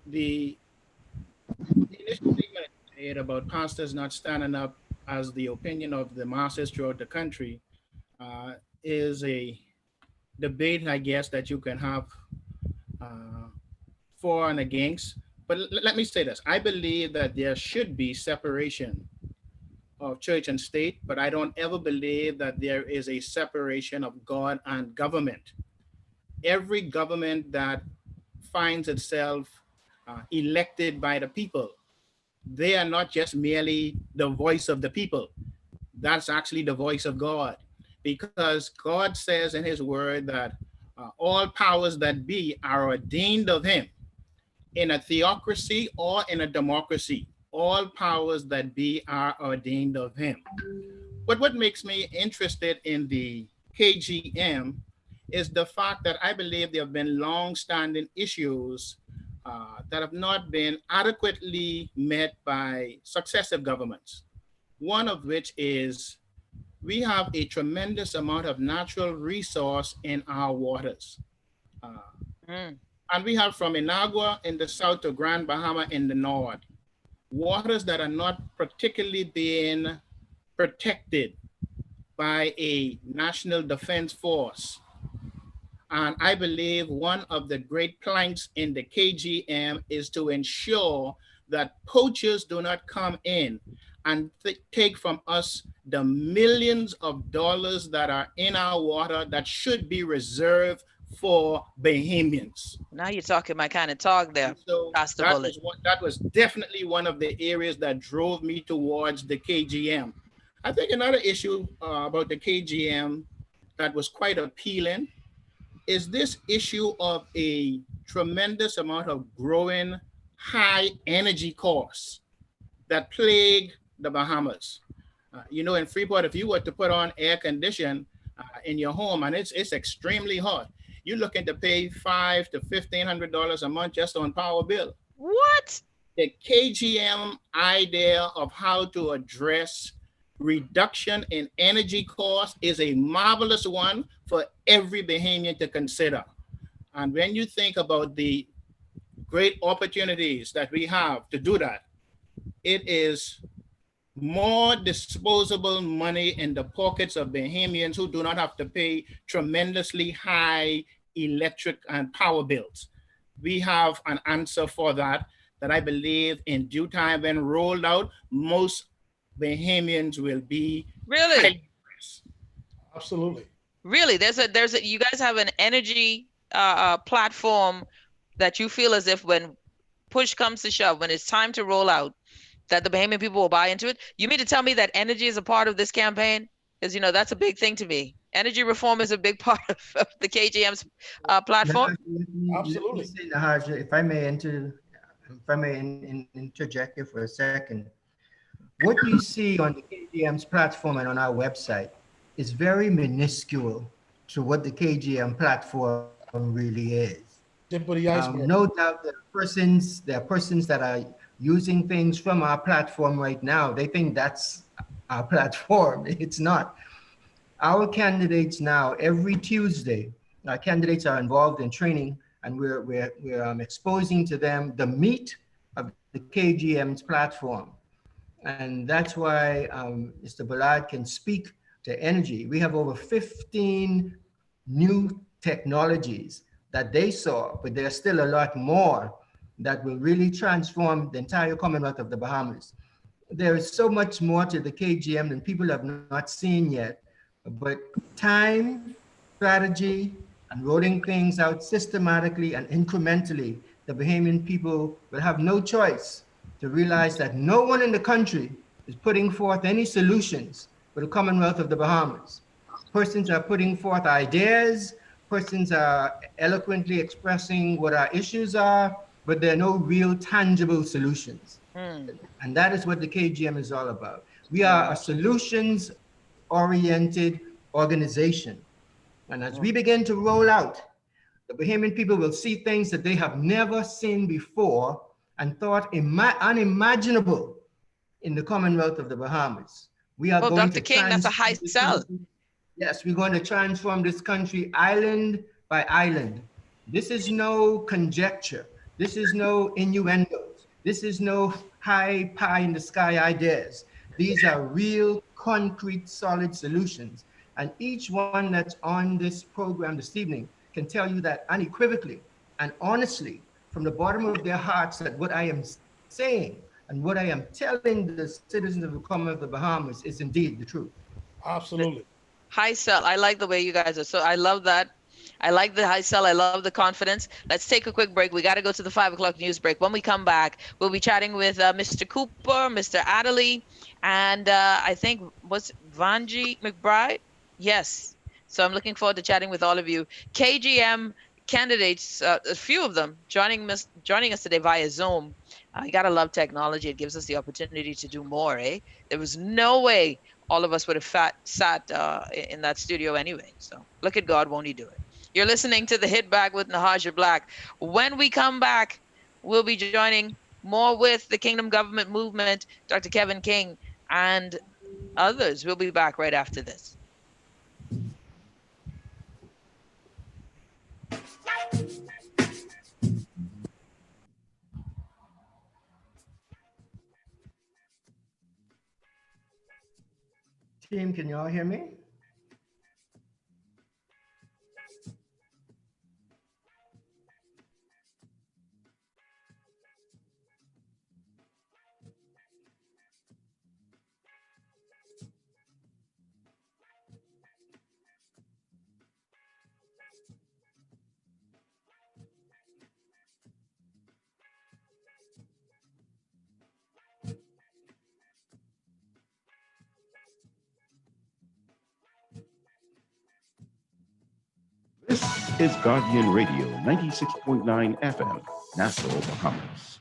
The initial statement made about pastors not standing up as the opinion of the masses throughout the country uh, is a debate, I guess, that you can have uh, for and against. But let me say this. I believe that there should be separation of church and state, but I don't ever believe that there is a separation of God and government. Every government that finds itself elected by the people, they are not just merely the voice of the people. That's actually the voice of God. Because God says in his word that all powers that be are ordained of him. In a theocracy or in a democracy, all powers that be are ordained of him. But what makes me interested in the KGM is the fact that I believe there have been long-standing issues that have not been adequately met by successive governments. One of which is we have a tremendous amount of natural resource in our waters. Uh, Mm. and we have from Inagua in the south to Grand Bahama in the north, waters that are not particularly being protected by a national defense force. And I believe one of the great planks in the KGM is to ensure that poachers do not come in and take from us the millions of dollars that are in our water that should be reserved for Bahamians. Now you're talking my kind of talk there, So Pastor Bullard. that was definitely one of the areas that drove me towards the KGM. I think another issue about the KGM that was quite appealing is this issue of a tremendous amount of growing high energy costs that plague the Bahamas. In Freeport, if you were to put on air condition in your home and it's extremely hot, you're looking to pay $500 to $1,500 a month just on power bill. What? The KGM idea of how to address reduction in energy costs is a marvelous one for every Bahamian to consider. And when you think about the great opportunities that we have to do that, it is more disposable money in the pockets of Bahamians who do not have to pay tremendously high electric and power bills. We have an answer for that I believe in due time when rolled out, most Bahamians will be really. Absolutely. Really, there's a you guys have an energy platform that you feel as if when push comes to shove, when it's time to roll out, that the Bahamian people will buy into it. You mean to tell me that energy is a part of this campaign? Because that's a big thing to me. Energy reform is a big part of the KGM's platform. Absolutely. Let me say, Nahaja, if I may interject here for a second. What you see on the KGM's platform and on our website is very minuscule to what the KGM platform really is. No doubt there are persons that are using things from our platform right now. They think that's our platform. It's not. Our candidates now, every Tuesday, our candidates are involved in training, and we're exposing to them the meat of the KGM's platform. And that's why Mr. Bullard can speak to energy. We have over 15 new technologies that they saw, but there's still a lot more that will really transform the entire Commonwealth of the Bahamas. There is so much more to the KGM than people have not seen yet, but time, strategy, and rolling things out systematically and incrementally, the Bahamian people will have no choice to realize that no one in the country is putting forth any solutions for the Commonwealth of the Bahamas. Persons are putting forth ideas, persons are eloquently expressing what our issues are, but there are no real tangible solutions. And that is what the KGM is all about. We are a solutions-oriented organization. And as we begin to roll out, the Bahamian people will see things that they have never seen before and thought unimaginable in the Commonwealth of the Bahamas. We are going Dr. King, that's a high sell. Yes, we're going to transform this country island by island. This is no conjecture. This is no innuendos. This is no high pie in the sky ideas. These are real, concrete, solid solutions. And each one that's on this program this evening can tell you that unequivocally and honestly, from the bottom of their hearts, that what I am saying and what I am telling the citizens of the Commonwealth of the Bahamas is indeed the truth. Absolutely. High sell. I like the way you guys are. So I love that. I like the high sell. I love the confidence. Let's take a quick break. We got to go to the 5 o'clock news break. When we come back, we'll be chatting with Mr. Cooper, Mr. Adderley, and I think was Vanji McBride. Yes. So I'm looking forward to chatting with all of you. KGM candidates, a few of them joining us today via Zoom. You got to love technology. It gives us the opportunity to do more, eh? There was no way all of us would have sat in that studio anyway. So look at God, won't he do it? You're listening to The Hit Back with Nahaja Black. When we come back, we'll be joining more with the Kingdom Government Movement, Dr. Kevin King, and others. We'll be back right after this. Team, can you all hear me? This is Guardian Radio, 96.9 FM, Nassau, Bahamas.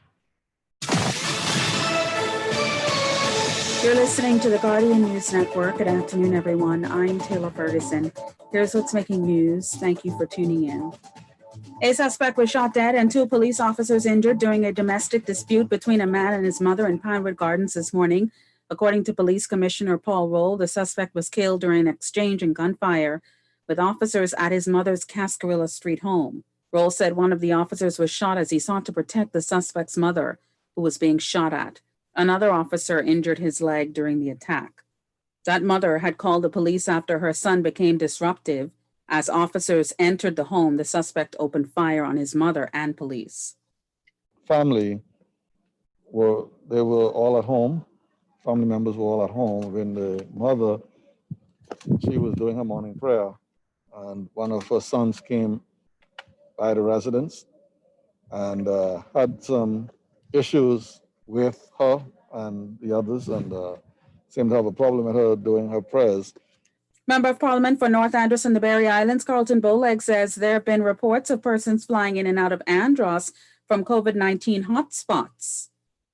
You're listening to the Guardian News Network. Good afternoon, everyone. I'm Taylor Ferguson. Here's what's making news. Thank you for tuning in. A suspect was shot dead and 2 police officers injured during a domestic dispute between a man and his mother in Pinewood Gardens this morning. According to Police Commissioner Paul Roll, the suspect was killed during an exchange in gunfire with officers at his mother's Cascarilla Street home. Roll said one of the officers was shot as he sought to protect the suspect's mother, who was being shot at. Another officer injured his leg during the attack. That mother had called the police after her son became disruptive. As officers entered the home, the suspect opened fire on his mother and police. Family they were all at home. Family members were all at home when the mother, she was doing her morning prayer, and one of her sons came by the residence and had some issues with her and the others, and seemed to have a problem with her doing her prayers. Member of Parliament for North Andros and the Berry Islands, Carlton Bowleg, says there have been reports of persons flying in and out of Andros from COVID-19 hotspots.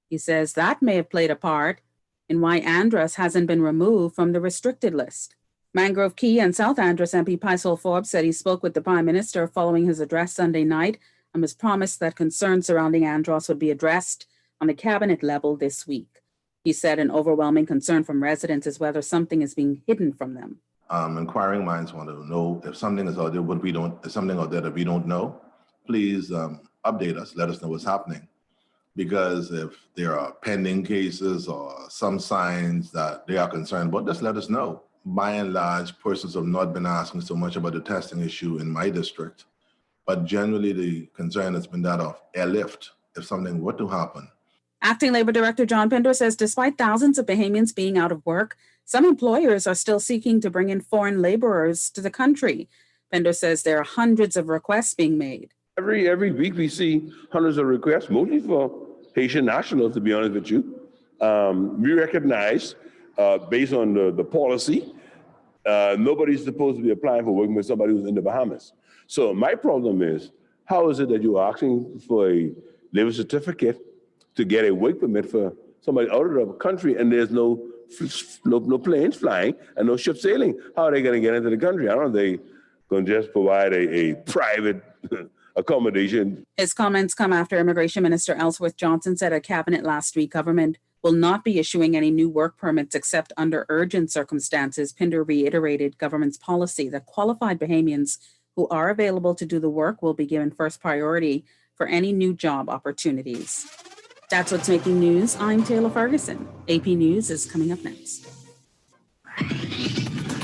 He says that may have played a part in why Andros hasn't been removed from the restricted list. Mangrove Key and South Andros MP Pysol Forbes said he spoke with the Prime Minister following his address Sunday night and was promised that concerns surrounding Andros would be addressed on the cabinet level this week. He said an overwhelming concern from residents is whether something is being hidden from them. Inquiring minds want to know if something is out there, if something out there that we don't know, please update us, let us know what's happening. Because if there are pending cases or some signs that they are concerned about, just let us know. by and large, persons have not been asking so much about the testing issue in my district, but generally the concern has been that of airlift if something were to happen. Acting Labor Director John Pinder says despite thousands of Bahamians being out of work, some employers are still seeking to bring in foreign laborers to the country. Pinder says there are hundreds of requests being made. Every week we see hundreds of requests, mostly for Haitian nationals, to be honest with you. We recognize, based on the policy, nobody's supposed to be applying for working with somebody who's in the Bahamas. So my problem is, how is it that you're asking for a labor certificate to get a work permit for somebody out of the country and there's no planes flying and no ship sailing? How are they going to get into the country? I don't know, they going to just provide a private accommodation. His comments come after Immigration Minister Ellsworth Johnson said at Cabinet last week government will not be issuing any new work permits except under urgent circumstances. Pinder reiterated government's policy that qualified Bahamians who are available to do the work will be given first priority for any new job opportunities. That's what's making news. I'm Taylor Ferguson. AP News is coming up next.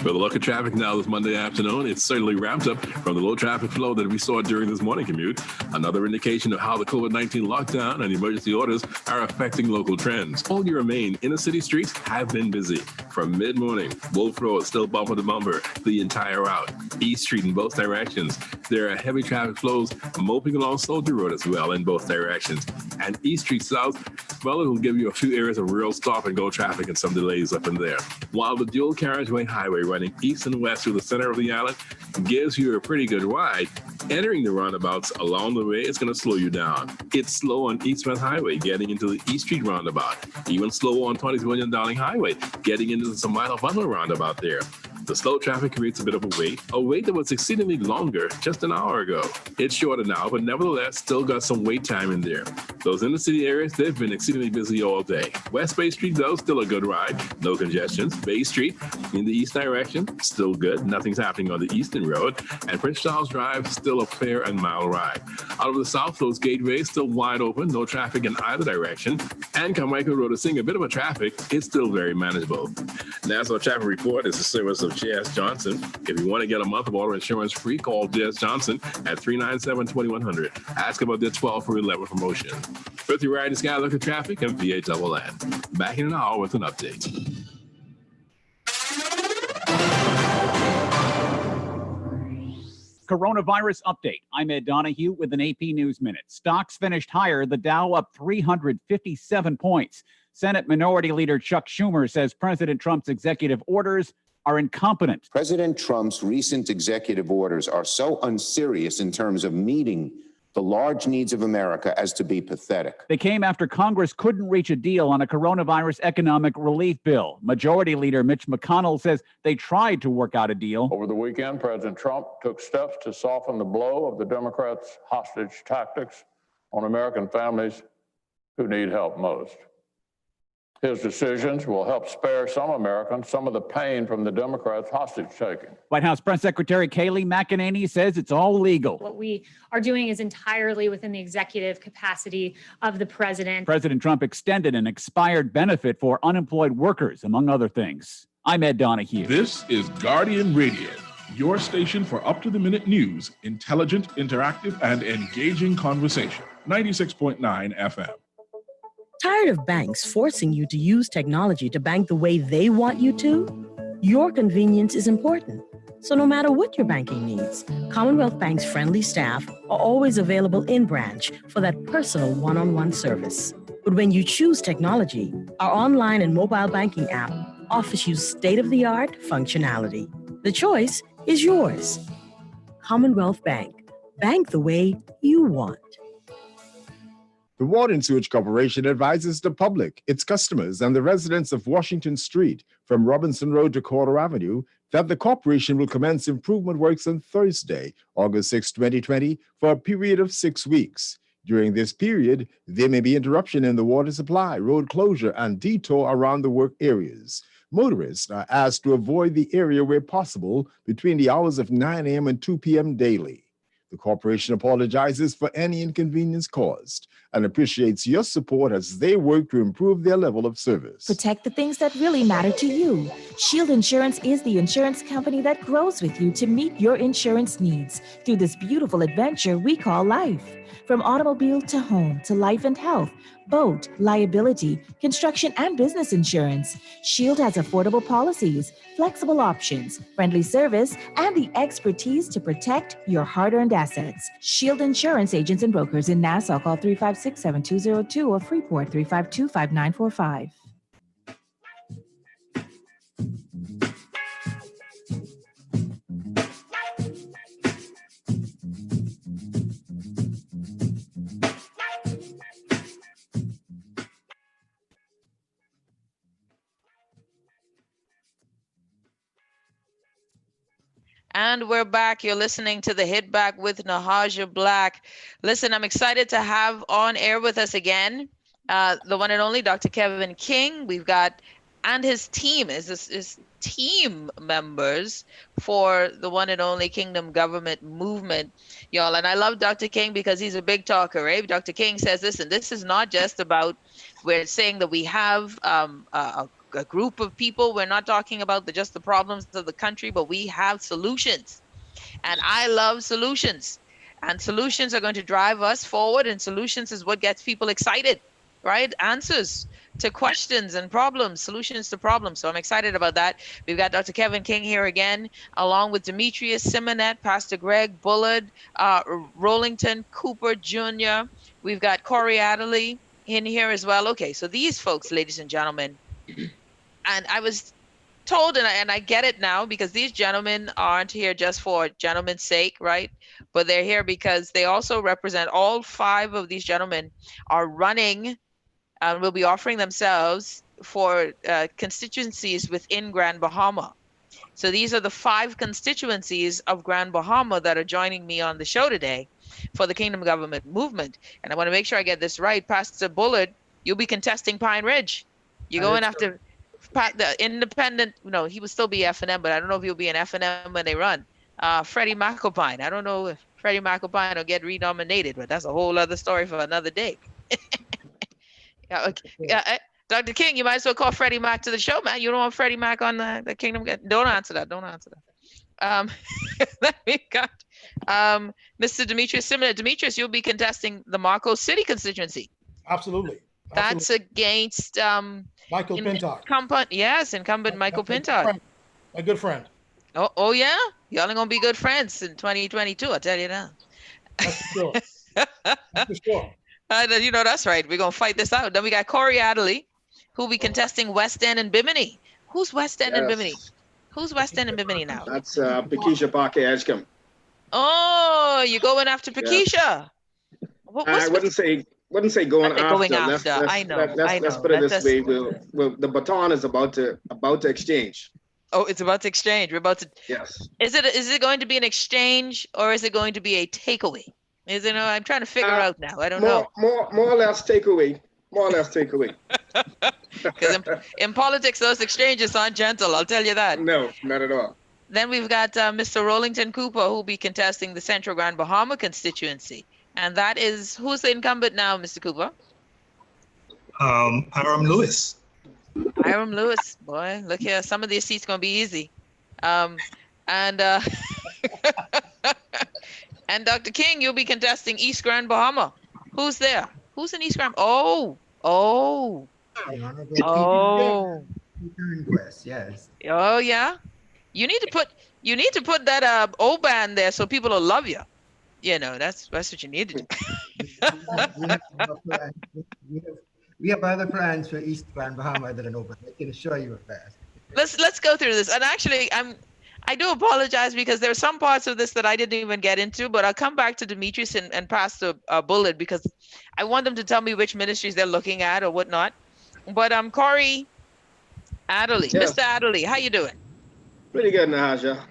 For the look at traffic now this Monday afternoon, it's certainly ramped up from the low traffic flow that we saw during this morning commute. Another indication of how the COVID-19 lockdown and emergency orders are affecting local trends. All year Main inner city streets have been busy. From mid-morning, Wolf Road still bumper to bumper the entire route. East Street in both directions. There are heavy traffic flows moping along Soldier Road as well in both directions. And East Street South, well, it will give you a few areas of real stop and go traffic and some delays up in there. While the dual carriageway highway running east and west through the center of the island gives you a pretty good ride, entering the roundabouts along the way is going to slow you down. It's slow on East West Highway getting into the East Street roundabout, even slow on 22 William Darling Highway getting into the Samila Butler roundabout there. The slow traffic creates a bit of a wait that was exceedingly longer just an hour ago. It's shorter now, but nevertheless still got some wait time in there. Those inner city areas, they've been exceedingly busy all day. West Bay Street, though, still a good ride. No congestions. Bay Street in the east direction, still good. Nothing's happening on the Eastern Road. And Prince Charles Drive, still a fair and mild ride. Out of the south, those gateways still wide open. No traffic in either direction. And Carmichael Road is seeing a bit of a traffic. It's still very manageable. National Traffic Report is a service of J.S. Johnson. If you want to get a month of auto insurance free, call J.S. Johnson at 397-2100. Ask about their 12 for 11 promotion. With your riding sky look at traffic and VA Double N. Back in an hour with an update. Coronavirus update. I'm Ed Donahue with an AP News Minute. Stocks finished higher, the Dow up 357 points. Senate Minority Leader Chuck Schumer says President Trump's executive orders are incompetent. President Trump's recent executive orders are so unserious in terms of meeting the large needs of America as to be pathetic. They came after Congress couldn't reach a deal on a coronavirus economic relief bill. Majority Leader Mitch McConnell says they tried to work out a deal. Over the weekend, President Trump took steps to soften the blow of the Democrats' hostage tactics on American families who need help most. His decisions will help spare some Americans some of the pain from the Democrats' hostage-taking. White House Press Secretary Kayleigh McEnany says it's all legal. What we are doing is entirely within the executive capacity of the president. President Trump extended an expired benefit for unemployed workers, among other things. I'm Ed Donahue. This is Guardian Radio, your station for up-to-the-minute news, intelligent, interactive, and engaging conversation. 96.9 FM. Tired of banks forcing you to use technology to bank the way they want you to? Your convenience is important. So no matter what your banking needs, Commonwealth Bank's friendly staff are always available in branch for that personal one-on-one service. But when you choose technology, our online and mobile banking app offers you state-of-the-art functionality. The choice is yours. Commonwealth Bank. Bank the way you want. The Water and Sewage Corporation advises the public, its customers, and the residents of Washington Street from Robinson Road to Corder Avenue that the corporation will commence improvement works on Thursday, August 6, 2020, for a period of 6 weeks. During this period, there may be interruption in the water supply, road closure, and detour around the work areas. Motorists are asked to avoid the area where possible between the hours of 9 a.m. and 2 p.m. daily. The corporation apologizes for any inconvenience caused. and appreciates your support as they work to improve their level of service. Protect the things that really matter to you. Shield Insurance is the insurance company that grows with you to meet your insurance needs through this beautiful adventure we call life. From automobile to home to life and health, boat, liability, construction, and business insurance, Shield has affordable policies, flexible options, friendly service, and the expertise to protect your hard-earned assets. Shield Insurance agents and brokers in Nassau, call 356-7202 or Freeport 352-5945. And we're back. You're listening to the Hit Back with Nahaja Black. Listen, I'm excited to have on air with us again the one and only Dr. Kevin King. We've got, and his team, his team members for the one and only Kingdom Government Movement, y'all. And I love Dr. King because he's a big talker, right? Dr. King says, listen, this is not just about, we're saying that we have a group of people. We're not talking about just the problems of the country, but we have solutions. And I love solutions. And solutions are going to drive us forward. And solutions is what gets people excited, right? Answers to questions and problems, solutions to problems. So I'm excited about that. We've got Dr. Kevin King here again, along with Demetrius Simonet, Pastor Greg Bullard, Rollington Cooper Jr. We've got Corey Adderley in here as well. Okay, so these folks, ladies and gentlemen, and I was told, and I get it now, because these gentlemen aren't here just for gentlemen's sake, right? But they're here because they also represent, all 5 of these gentlemen are running and will be offering themselves for constituencies within Grand Bahama. So these are the 5 constituencies of Grand Bahama that are joining me on the show today for the Kingdom Government Movement. And I want to make sure I get this right. Pastor Bullard, you'll be contesting Pine Ridge. You're going after the independent, no, he will still be F&M, but I don't know if he'll be an F&M when they run. Freddie McAlpine. I don't know if Freddie McAlpine will get renominated, but that's a whole other story for another day. Yeah, okay. Dr. King, you might as well call Freddie Mac to the show, man. You don't want Freddie Mac on the Kingdom. Don't answer that. Don't answer that. Then we got Mr. Demetrius Simonet. Demetrius, you'll be contesting the Marco City constituency. Absolutely. That's against Michael Pintock. Incumbent Michael Pintock. My good friend. Oh yeah? Y'all are gonna be good friends in 2022, I'll tell you that. That's for sure. That's for sure. You know, that's right. We're gonna fight this out. Then we got Corey Adderley, who'll be contesting West End and Bimini. Who's West End and Bimini? Who's West End and Bimini now? That's Pakeisha Parker Edgecombe. Oh, you're going after Pakeisha. I wouldn't say going after. I know. Let's put it this way. The baton is about to exchange. Oh, it's about to exchange. We're about to. Yes. Is it going to be an exchange, or is it going to be a takeaway? Is it? I'm trying to figure out now. I don't know. More or less takeaway. More or less takeaway. Because in politics, those exchanges aren't gentle. I'll tell you that. No, not at all. Then we've got Mr. Rollington Cooper, who will be contesting the Central Grand Bahama constituency. And that is, who's the incumbent now, Mr. Cooper? Hiram Lewis. Hiram Lewis, boy, look here. Some of these seats gonna be easy. And Dr. King, you'll be contesting East Grand Bahama. Who's there? Who's in East Grand? Oh. Yes. Oh yeah. You need to put that O band there so people will love you. You know, that's what you need to do. We have other plans for East Grand Bahama that are open. I can assure you of that. Let's go through this. And actually, I do apologize because there are some parts of this that I didn't even get into, but I'll come back to Demetrius and Pastor Bullard because I want them to tell me which ministries they're looking at or whatnot. But Corey Adderley, yes. Mr. Adderley, how you doing? Pretty good, Nahaja.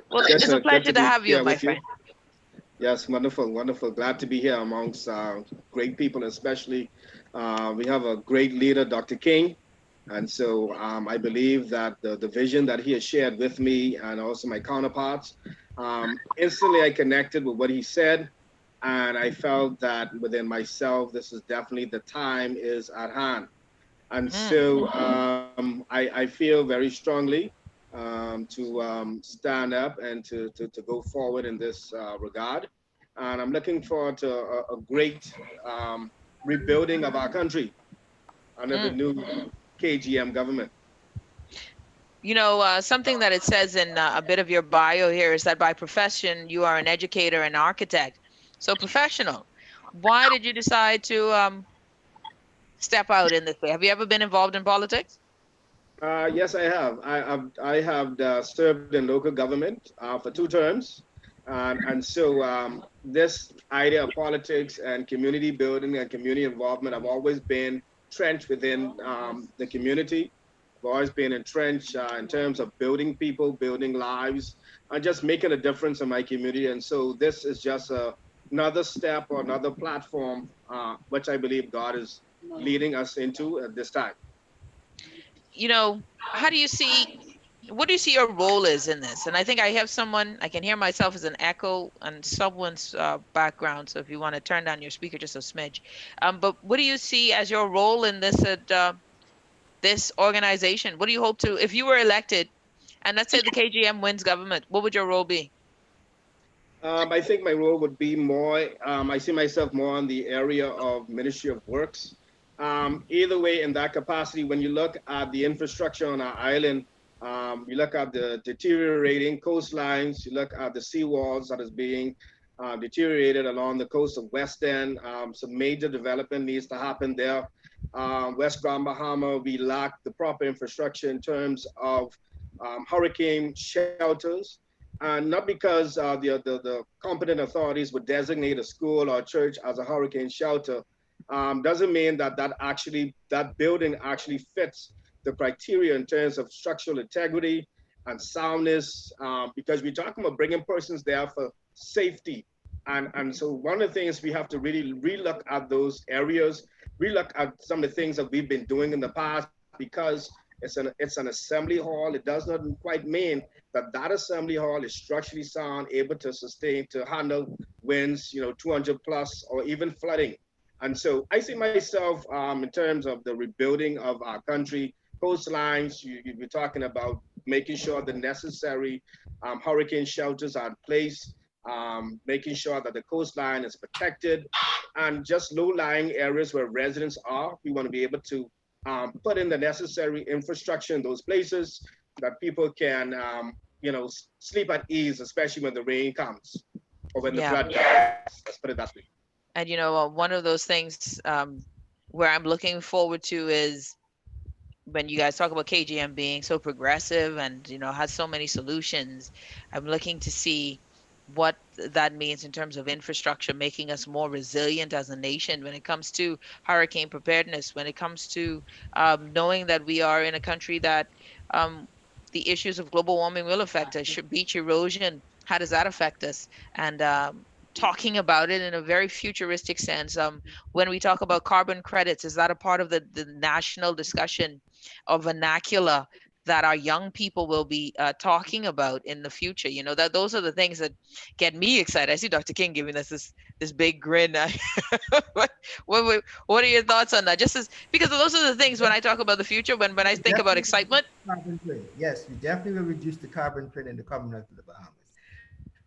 Well, it's a pleasure to have you, my friend. Yes, wonderful. Glad to be here amongst great people, especially we have a great leader, Dr. King. And so I believe that the vision that he has shared with me and also my counterparts, instantly I connected with what he said. And I felt that within myself, this is definitely the time is at hand. And so I feel very strongly to stand up and to go forward in this regard. And I'm looking forward to a great rebuilding of our country under the new KGM government. You know, something that it says in a bit of your bio here is that by profession, you are an educator and architect. So professional. Why did you decide to step out in this way? Have you ever been involved in politics? Yes, I have. I have served in local government for 2 terms. And so this idea of politics and community building and community involvement, I've always been entrenched within the community. I've always been entrenched in terms of building people, building lives, and just making a difference in my community. And so this is just another step or another platform, which I believe God is leading us into at this time. You know, how do you see, what do you see your role is in this? And I think I have someone, I can hear myself as an echo on someone's background. So if you want to turn down your speaker just a smidge. But what do you see as your role in this this organization? What do you hope to, if you were elected, and let's say the KGM wins government, what would your role be? I think my role would be more, I see myself more in the area of Ministry of Works. Either way, in that capacity, when you look at the infrastructure on our island, you look at the deteriorating coastlines, you look at the seawalls that is being deteriorated along the coast of West End. Some major development needs to happen there. West Grand Bahama, we lack the proper infrastructure in terms of hurricane shelters. And not because the competent authorities would designate a school or a church as a hurricane shelter, doesn't mean that that building actually fits the criteria in terms of structural integrity and soundness, because we're talking about bringing persons there for safety. And so one of the things we have to really relook at those areas, relook at some of the things that we've been doing in the past, because it's an assembly hall. It does not quite mean that that assembly hall is structurally sound, able to sustain, to handle winds, 200 plus, or even flooding. And so I see myself in terms of the rebuilding of our country, coastlines. You're talking about making sure the necessary hurricane shelters are in place, making sure that the coastline is protected, and just low-lying areas where residents are. We want to be able to put in the necessary infrastructure in those places that people can, sleep at ease, especially when the rain comes or when the flood comes. Let's put it that way. And one of those things where I'm looking forward to is when you guys talk about KGM being so progressive and has so many solutions. I'm looking to see what that means in terms of infrastructure, making us more resilient as a nation when it comes to hurricane preparedness, when it comes to knowing that we are in a country that the issues of global warming will affect us. Beach erosion, how does that affect us? And talking about it in a very futuristic sense. When we talk about carbon credits, is that a part of the national discussion of vernacular that our young people will be talking about in the future? That those are the things that get me excited. I see Dr. King giving us this big grin. What are your thoughts on that? Because those are the things when I talk about the future, when I think about excitement. Yes, we definitely will reduce the carbon print in the Commonwealth of the Bahamas.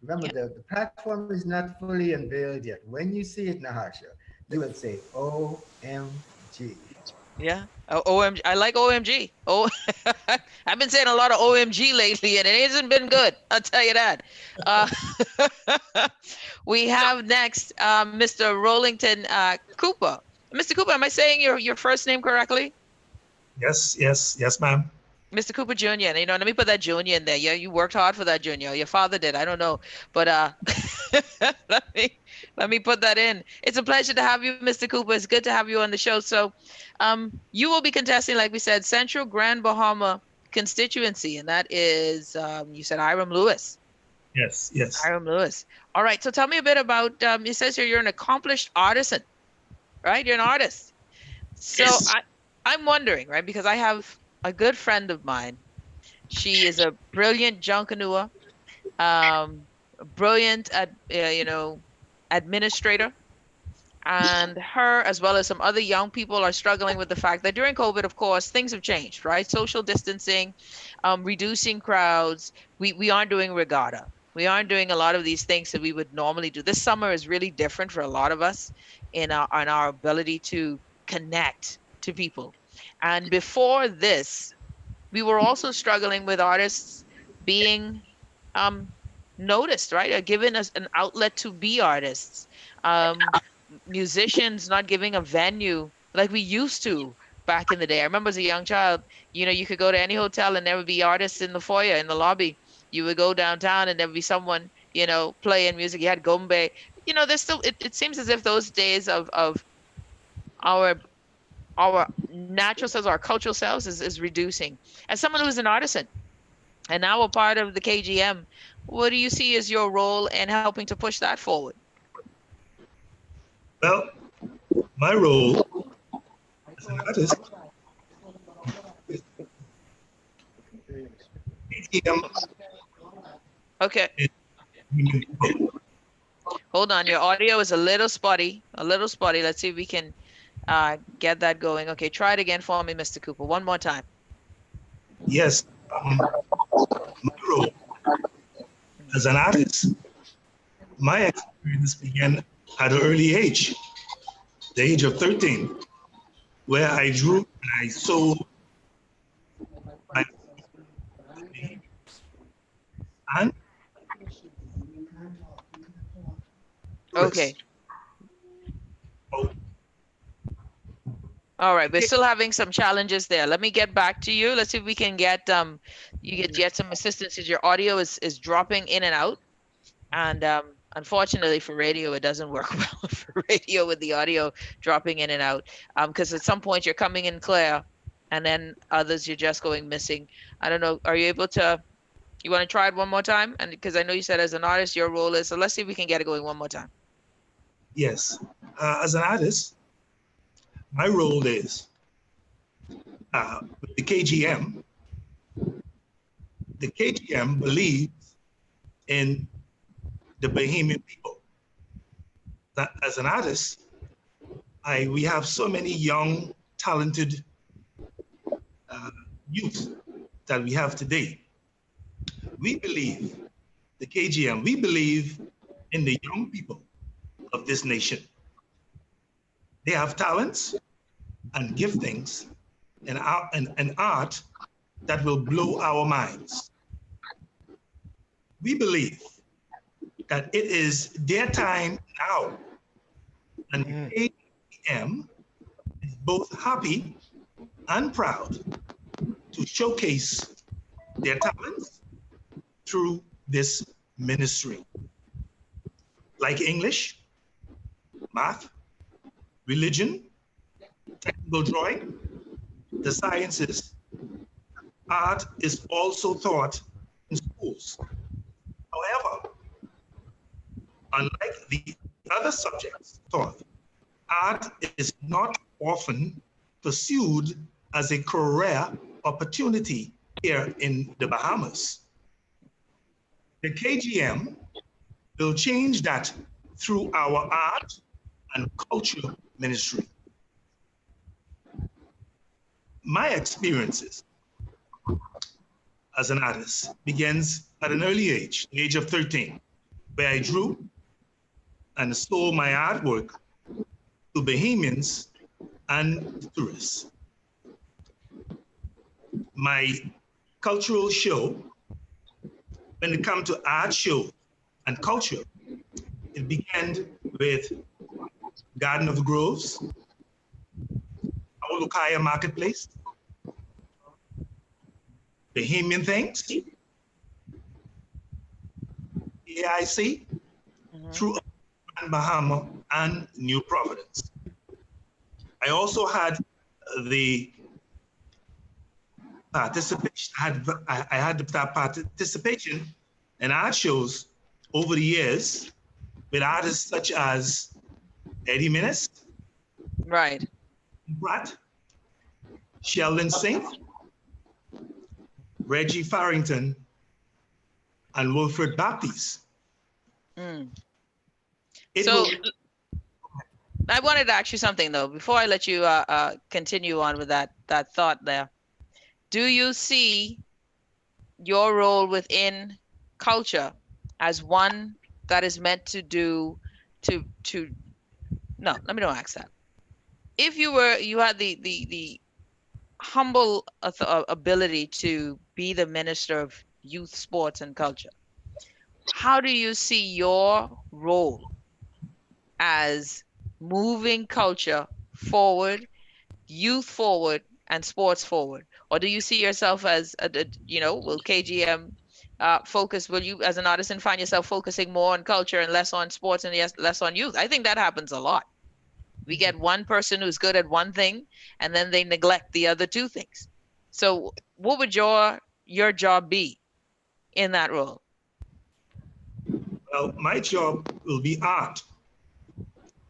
Remember, the platform is not fully unveiled yet. When you see it, Nahasha, you would say, OMG. Yeah. OMG. I like OMG. Oh, I've been saying a lot of OMG lately, and it hasn't been good. I'll tell you that. We have next Mr. Rollington Cooper. Mr. Cooper, am I saying your first name correctly? Yes, ma'am. Mr. Cooper Jr. And, let me put that Junior in there. Yeah, you worked hard for that, Junior. Your father did. I don't know, but let me put that in. It's a pleasure to have you, Mr. Cooper. It's good to have you on the show. So, you will be contesting, like we said, Central Grand Bahama constituency, and that is you said Hiram Lewis. Yes. Hiram Lewis. All right. So tell me a bit about. It says here you're an accomplished artisan, right? You're an artist. So yes. I'm wondering, right, because I have a good friend of mine. She is a brilliant junkanua, brilliant at administrator, and her, as well as some other young people, are struggling with the fact that during COVID, of course, things have changed, right? Social distancing, reducing crowds. We aren't doing regatta. We aren't doing a lot of these things that we would normally do. This summer is really different for a lot of us in our ability to connect to people. And before this, we were also struggling with artists being um, noticed, right? Or given us an outlet to be artists. Musicians not giving a venue like we used to back in the day. I remember as a young child, you could go to any hotel and there would be artists in the foyer, in the lobby. You would go downtown and there would be someone, playing music. You had Gombe. There's still, it seems as if those days of our natural selves, our cultural selves is reducing. As someone who's an artisan and now a part of the KGM, what do you see as your role in helping to push that forward? Well, my role as an artist is KGM. Okay. Hold on, your audio is a little spotty, Let's see if we can get that going. Okay, try it again for me, Mr. Cooper, one more time. Yes, my role as an artist, my experience began at an early age, the age of 13, where I drew and I sold my and okay. All right, we're still having some challenges there. Let me get back to you. Let's see if we can get you get some assistance, because your audio is dropping in and out. And unfortunately for radio, it doesn't work well for radio with the audio dropping in and out. Because at some point you're coming in clear, and then others you're just going missing. I don't know. Are you able to? You want to try it one more time? And because I know you said as an artist your role is. So let's see if we can get it going one more time. yes, as an artist, my role is with the KGM. The KGM believes in the Bahamian people. That as an artist, we have so many young, talented youth that we have today. We believe, the KGM, we believe in the young people of this nation. They have talents and giftings and art that will blow our minds. We believe that it is their time now, and the KGM is both happy and proud to showcase their talents through this ministry. Like English, math, religion, technical drawing, the sciences, art is also taught in schools. However, unlike the other subjects taught, art is not often pursued as a career opportunity here in the Bahamas. The KGM will change that through our art and culture ministry. My experiences as an artist begins at an early age, the age of 13, where I drew and sold my artwork to Bahamians and tourists. My cultural show, when it comes to art show and culture, it began with Garden of the Groves, our Lukaya Marketplace, Bahamian Things, AIC, through Grand Bahama and New Providence. I also had the participation, I had that participation in art shows over the years with artists such as Eddie Minnis, right, Pratt, Sheldon Sink, Reggie Farrington, and Wilfred Baptiste. I wanted to ask you something though, before I let you continue on with that thought there. Do you see your role within culture as one that is meant to do no, let me not ask that. If you had the humble ability to be the minister of youth, sports, and culture, how do you see your role as moving culture forward, youth forward, and sports forward? Or do you see yourself as will KGM focus? Will you, as an artisan, find yourself focusing more on culture and less on sports and less on youth? I think that happens a lot. We get one person who's good at one thing, and then they neglect the other two things. So, what would your job be in that role? Well, my job will be art.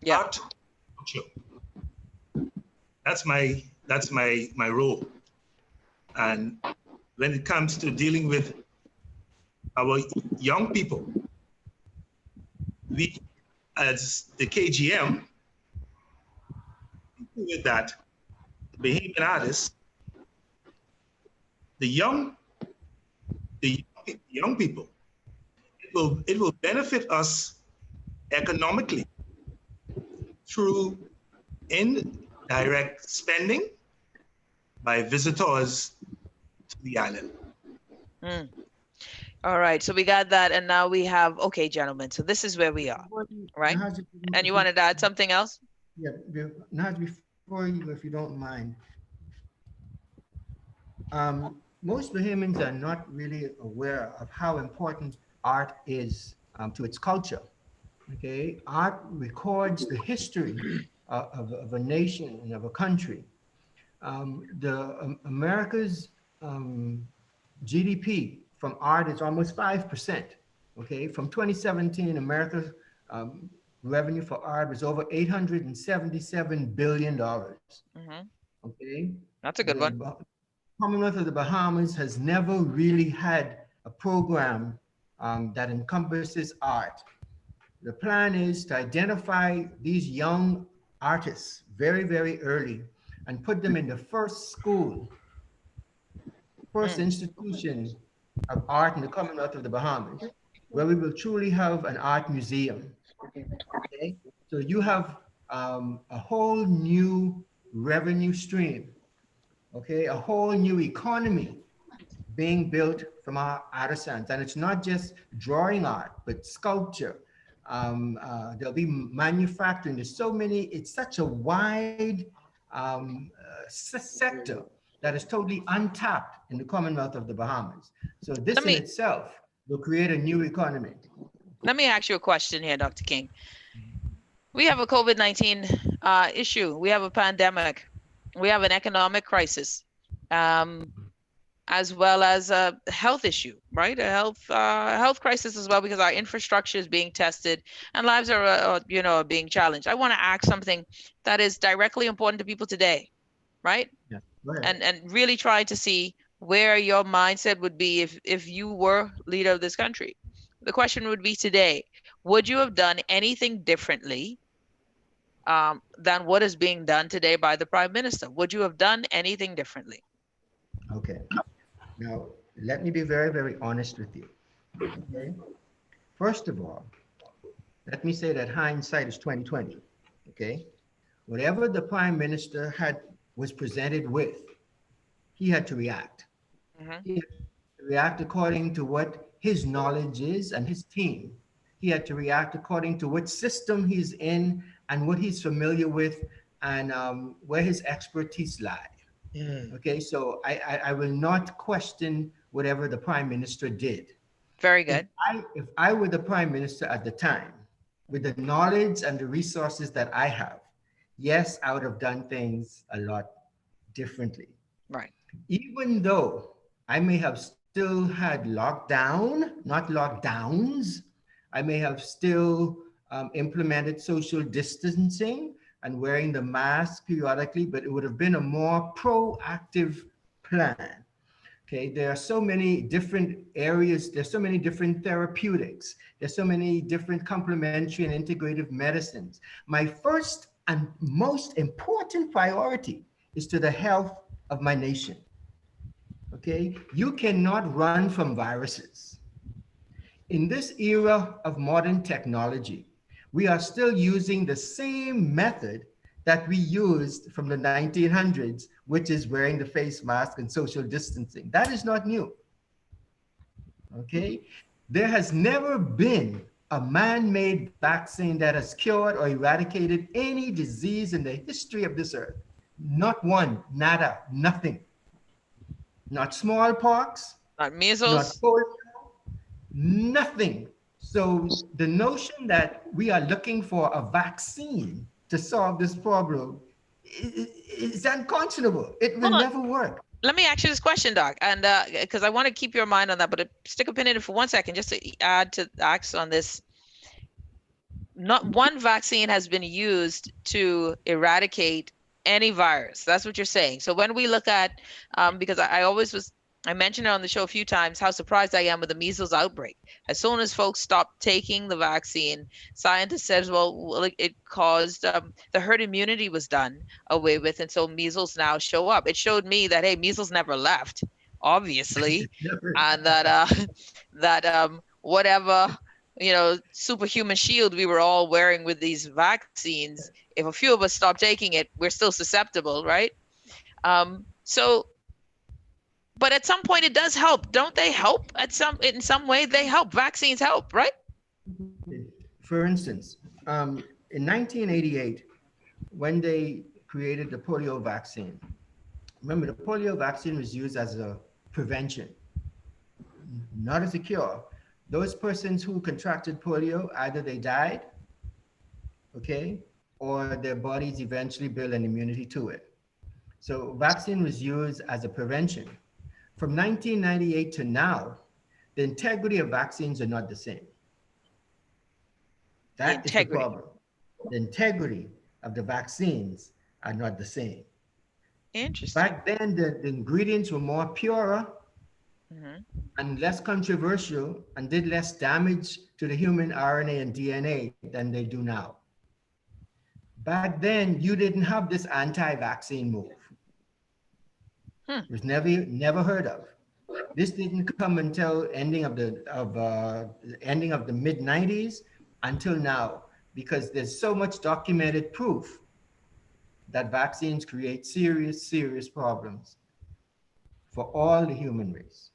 Yeah. Art, culture. That's my role. And when it comes to dealing with our young people, we, as the KGM, with that, the Bahamian artists, the young people, it will benefit us economically through indirect spending by visitors to the island. All right, so we got that, and now we have, okay, gentlemen, so this is where we are, right? And you wanted to add something else? Yeah, Naj, before you, if you don't mind. Most Bahamians are not really aware of how important art is to its culture. Okay, art records the history of a nation and of a country. America's GDP from art is almost 5%. Okay, from 2017, America's revenue for art was over $877 billion. Okay, that's a good one. Commonwealth of the Bahamas has never really had a program that encompasses art. The plan is to identify these young artists very, very early and put them in the first school, first institution of art in the Commonwealth of the Bahamas, where we will truly have an art museum. Okay, so you have a whole new revenue stream. Okay, a whole new economy being built from our artisans, and it's not just drawing art, but sculpture. There'll be manufacturing. There's so many. It's such a wide sector that is totally untapped in the Commonwealth of the Bahamas. So this in itself will create a new economy. Let me ask you a question here, Dr. King. We have a COVID-19 issue. We have a pandemic. We have an economic crisis, as well as a health issue, right? A health crisis as well, because our infrastructure is being tested and lives are being challenged. I want to ask something that is directly important to people today, right? Yeah. And really try to see where your mindset would be if you were leader of this country. The question would be today, would you have done anything differently than what is being done today by the Prime Minister? Would you have done anything differently? Okay. Now, let me be very, very honest with you. Okay. First of all, let me say that hindsight is 2020. Okay. Whatever the Prime Minister was presented with, he had to react. He had to react according to what his knowledge is and his team. He had to react according to what system he's in and what he's familiar with and where his expertise lie. Okay, so I will not question whatever the Prime Minister did. Very good. If I were the Prime Minister at the time, with the knowledge and the resources that I have, yes, I would have done things a lot differently. Right. Even though I may have still had lockdown, not lockdowns, I may have still implemented social distancing and wearing the mask periodically, but it would have been a more proactive plan. Okay, there are so many different areas, there's so many different therapeutics, there's so many different complementary and integrative medicines. My first and most important priority is to the health of my nation. Okay, you cannot run from viruses. In this era of modern technology, we are still using the same method that we used from the 1900s, which is wearing the face mask and social distancing. That is not new. Okay? There has never been a man-made vaccine that has cured or eradicated any disease in the history of this earth. Not one, nada, nothing. Not smallpox, Not not measles. polio, nothing. So the notion that we are looking for a vaccine to solve this problem is unconscionable. It will Hold on. never work. Let me ask you this question, Doc, and because I want to keep your mind on that, but stick a pin in it for 1 second, just to add to Axe on this. Not one vaccine has been used to eradicate any virus. That's what you're saying. So when we look at, because I mentioned it on the show a few times, how surprised I am with the measles outbreak. As soon as folks stopped taking the vaccine, scientists said, well, it caused, the herd immunity was done away with, and so measles now show up. It showed me that, hey, measles never left, obviously, and that whatever, superhuman shield we were all wearing with these vaccines, if a few of us stop taking it, we're still susceptible, right? But at some point it does help. Don't they help in some way? They help. Vaccines help, right? For instance, in 1988, when they created the polio vaccine, remember the polio vaccine was used as a prevention, not as a cure. Those persons who contracted polio, either they died, okay, or their bodies eventually build an immunity to it. So vaccine was used as a prevention. From 1998 to now, the integrity of vaccines are not the same. That is the problem. The integrity of the vaccines are not the same. Interesting. Back then, the ingredients were more purer and less controversial and did less damage to the human RNA and DNA than they do now. Back then, you didn't have this anti-vaccine move. It was never heard of. This didn't come until ending of the mid 90s until now, because there's so much documented proof that vaccines create serious problems for all the human race.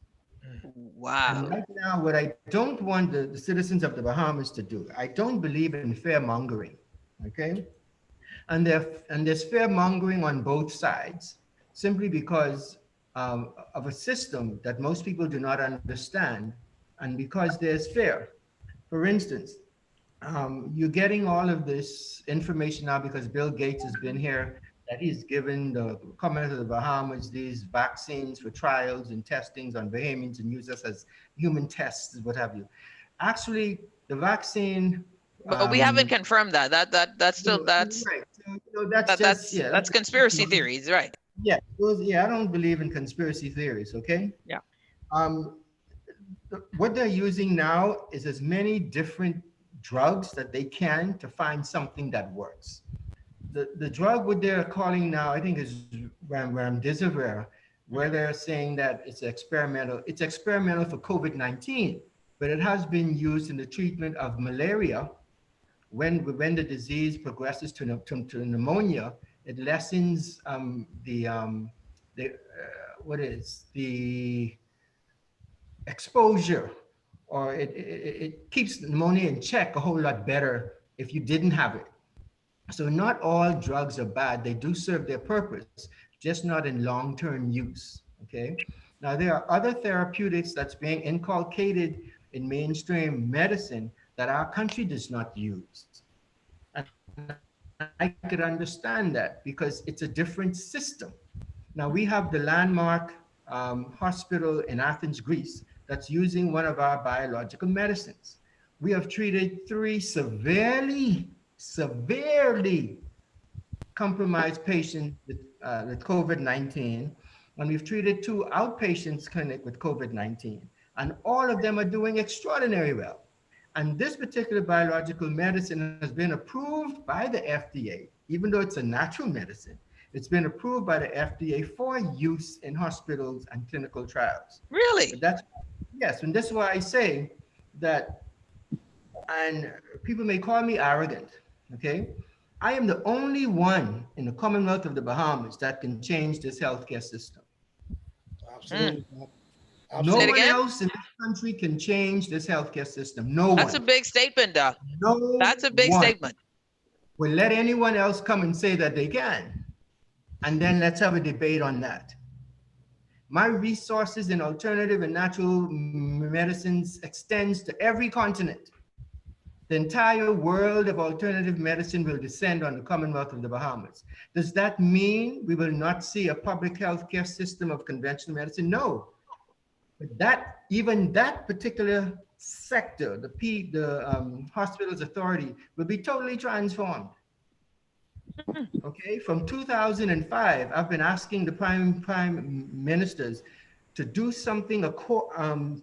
Wow. And right now, what I don't want the citizens of the Bahamas to do, I don't believe in fear mongering, okay? And there's fear mongering on both sides, simply because of a system that most people do not understand, and because there's fear. For instance, you're getting all of this information now because Bill Gates has been here, that he's given the Governmental of the Bahamas these vaccines for trials and testings on Bahamians and use us as human tests, what have you. Actually, the vaccine. But we haven't confirmed that. That's still right. So that's conspiracy theories, right? Yeah, I don't believe in conspiracy theories. Okay. Yeah. What they're using now is as many different drugs that they can to find something that works. The drug what they're calling now, I think, is remdesivir, where they're saying that it's experimental. It's experimental for COVID-19, but it has been used in the treatment of malaria. When the disease progresses to pneumonia, it lessens the exposure, or it keeps pneumonia in check a whole lot better if you didn't have it. So not all drugs are bad. They do serve their purpose, just not in long-term use, okay? Now, there are other therapeutics that's being inculcated in mainstream medicine that our country does not use. And I could understand that because it's a different system. Now, we have the landmark hospital in Athens, Greece, that's using one of our biological medicines. We have treated 3 severely compromised patients with COVID-19 and we've treated 2 outpatients clinic with COVID-19, and all of them are doing extraordinarily well. And this particular biological medicine has been approved by the FDA, even though it's a natural medicine. It's been approved by the FDA for use in hospitals and clinical trials. Really? But that's, yes, and this is why I say that, and people may call me arrogant, okay? I am the only one in the Commonwealth of the Bahamas that can change this healthcare system. Absolutely. No Say it one again? else in this country can change this healthcare system. No That's one. a big statement, Doc. No That's a big one statement. will let anyone else come and say that they can. And then let's have a debate on that. My resources in alternative and natural medicines extends to every continent. The entire world of alternative medicine will descend on the Commonwealth of the Bahamas. Does that mean we will not see a public health care system of conventional medicine? No. But that, even that particular sector, the hospitals authority, will be totally transformed. Okay, from 2005, I've been asking the prime ministers to do something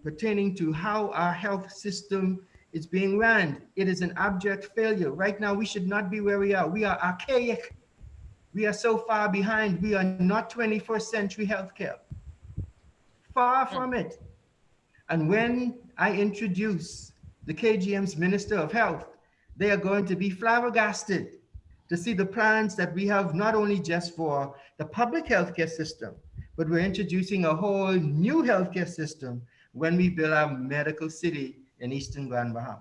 pertaining to how our health system is being run. It is an abject failure. Right now, we should not be where we are. We are archaic. We are so far behind. We are not 21st century healthcare. Far from it. And when I introduce the KGM's Minister of Health, they are going to be flabbergasted to see the plans that we have, not only just for the public healthcare system, but we're introducing a whole new healthcare system when we build our medical city in Eastern Grand Bahama.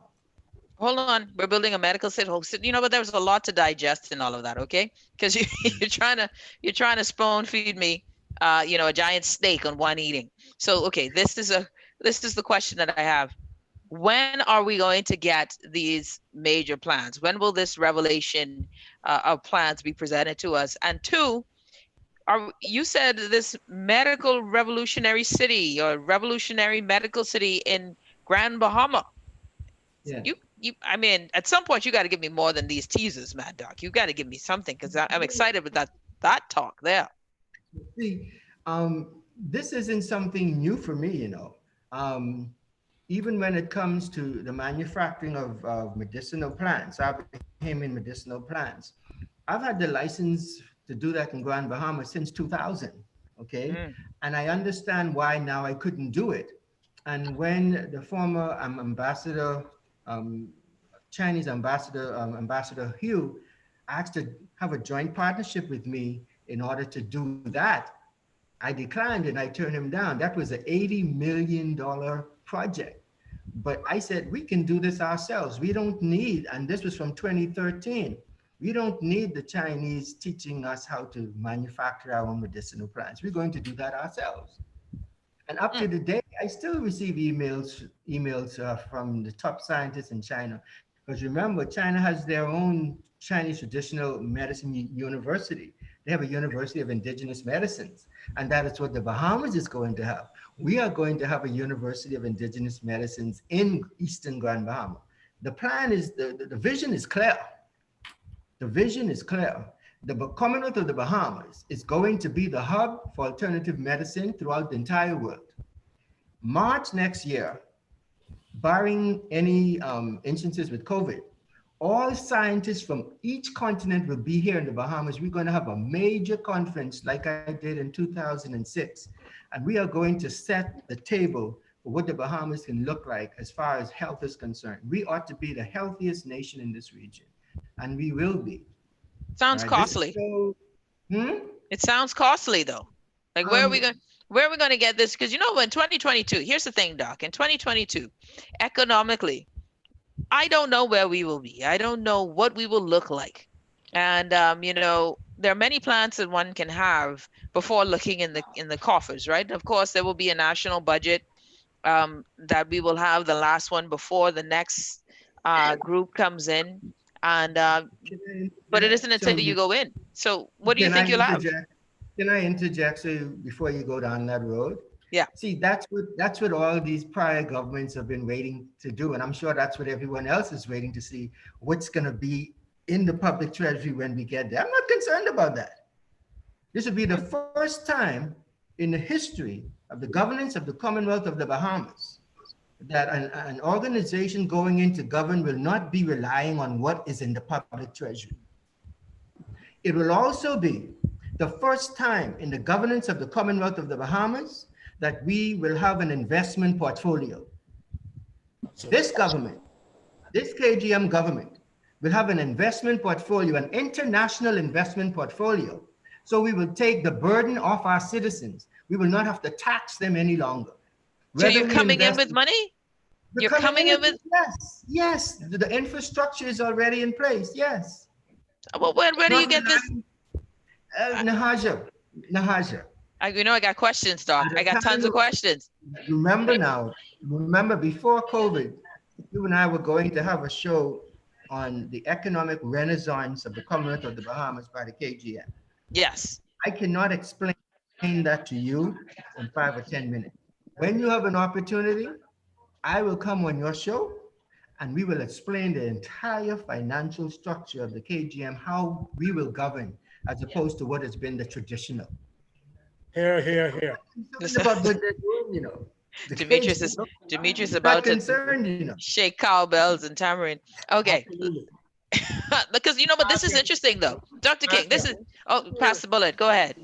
Hold on, we're building a medical city. You know, but there's a lot to digest in all of that, okay? Because you're trying to spoon feed me, you know, a giant steak on one eating. So, okay, this is the question that I have. When are we going to get these major plans? When will this revelation of plans be presented to us? And 2, you said this medical revolutionary city or revolutionary medical city in Grand Bahama. Yeah. I mean, at some point you got to give me more than these teasers, Mad Doc. You got to give me something, because I'm excited with that talk there. See, this isn't something new for me, you know. Even when it comes to the manufacturing of medicinal plants, I've been in medicinal plants. I've had the license to do that in Grand Bahama since 2000, okay? And I understand why now I couldn't do it. And when the former ambassador, Chinese ambassador, Ambassador Hu, asked to have a joint partnership with me in order to do that, I declined and I turned him down. That was an $80 million project. But I said, we can do this ourselves. We don't need, and this was from 2013, we don't need the Chinese teaching us how to manufacture our own medicinal plants. We're going to do that ourselves. And up to the day, I still receive emails from the top scientists in China. Because remember, China has their own Chinese traditional medicine university. They have a University of Indigenous Medicines. And that is what the Bahamas is going to have. We are going to have a University of Indigenous Medicines in Eastern Grand Bahama. The plan is, the vision is clear. The vision is clear. The Commonwealth of the Bahamas is going to be the hub for alternative medicine throughout the entire world. March next year, barring any instances with COVID, all scientists from each continent will be here in the Bahamas. We're going to have a major conference like I did in 2006. And we are going to set the table for what the Bahamas can look like as far as health is concerned. We ought to be the healthiest nation in this region, and we will be. Sounds costly. It sounds costly though. Like where are we going to get this? Because you know, in 2022, here's the thing, Doc. In 2022, economically, I don't know where we will be. I don't know what we will look like. And you know, there are many plans that one can have before looking in the coffers, right? Of course, there will be a national budget that we will have, the last one before the next group comes in. And but it isn't until you go in. So what do you think you'll have? Can I interject before you go down that road? Yeah. See, that's what all these prior governments have been waiting to do. And I'm sure that's what everyone else is waiting to see, what's going to be in the public treasury when we get there. I'm not concerned about that. This would be the first time in the history of the governance of the Commonwealth of the Bahamas that an organization going in to govern will not be relying on what is in the public treasury. It will also be the first time in the governance of the Commonwealth of the Bahamas that we will have an investment portfolio. This government, this KGM government, will have an investment portfolio, an international investment portfolio. So we will take the burden off our citizens. We will not have to tax them any longer. So you're coming in with money? You're coming in with? Yes, yes. The infrastructure is already in place, yes. Well, where do you get this? Nahaja. I got questions, Doc. I got tons of questions. Remember before COVID, you and I were going to have a show on the economic renaissance of the Commonwealth of the Bahamas by the KGM. Yes. I cannot explain that to you in 5 or 10 minutes. When you have an opportunity, I will come on your show and we will explain the entire financial structure of the KGM, how we will govern as opposed to what has been the traditional. Here. About what they're doing, you know. Demetrius is about to shake cowbells and tamarind. Okay. Because but this is interesting though. Dr. King, pass the bullet. Go ahead.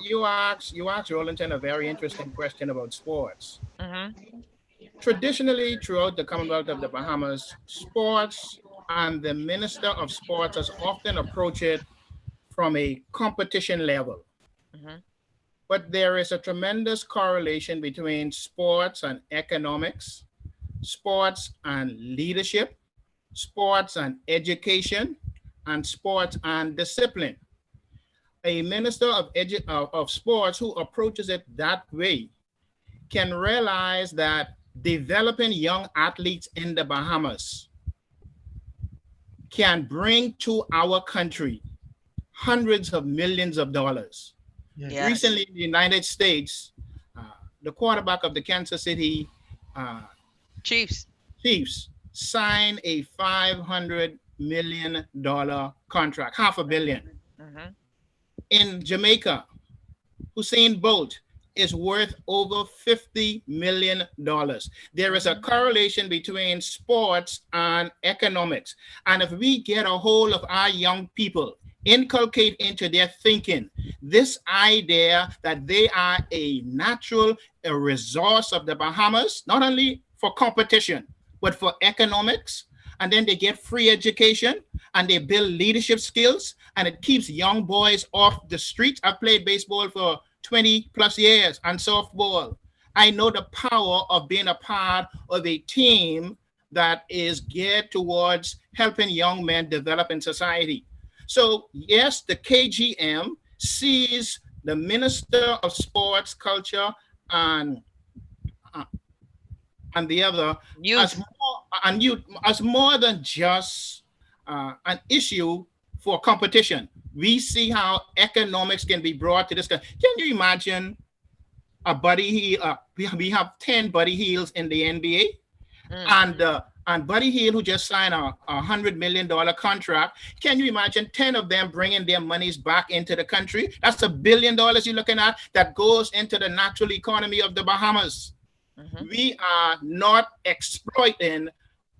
You asked Rollington a very interesting question about sports. Mm-hmm. Traditionally, throughout the Commonwealth of the Bahamas, sports and the Minister of Sports has often approached it from a competition level. Mm-hmm. But there is a tremendous correlation between sports and economics, sports and leadership, sports and education, and sports and discipline. A minister of sports who approaches it that way can realize that developing young athletes in the Bahamas can bring to our country hundreds of millions of dollars. Yes. Recently in the United States, the quarterback of the Kansas City Chiefs signed a $500 million contract, $500 million. Mm-hmm. In Jamaica, Usain Bolt is worth over $50 million. There is a correlation between sports and economics. And if we get a hold of our young people, inculcate into their thinking this idea that they are a natural resource of the Bahamas, not only for competition, but for economics, and then they get free education and they build leadership skills, and it keeps young boys off the streets. I've played baseball for 20 plus years and softball. I know the power of being a part of a team that is geared towards helping young men develop in society. So yes, the KGM sees the Minister of Sports, Culture, and the other as more than just an issue for competition. We see how economics can be brought to this. Can you imagine a Buddy Hield? We have 10 Buddy Hields in the NBA, and Buddy Hield, who just signed a $100 million contract. Can you imagine 10 of them bringing their monies back into the country? That's $1 billion you're looking at that goes into the natural economy of the Bahamas. Mm-hmm. We are not exploiting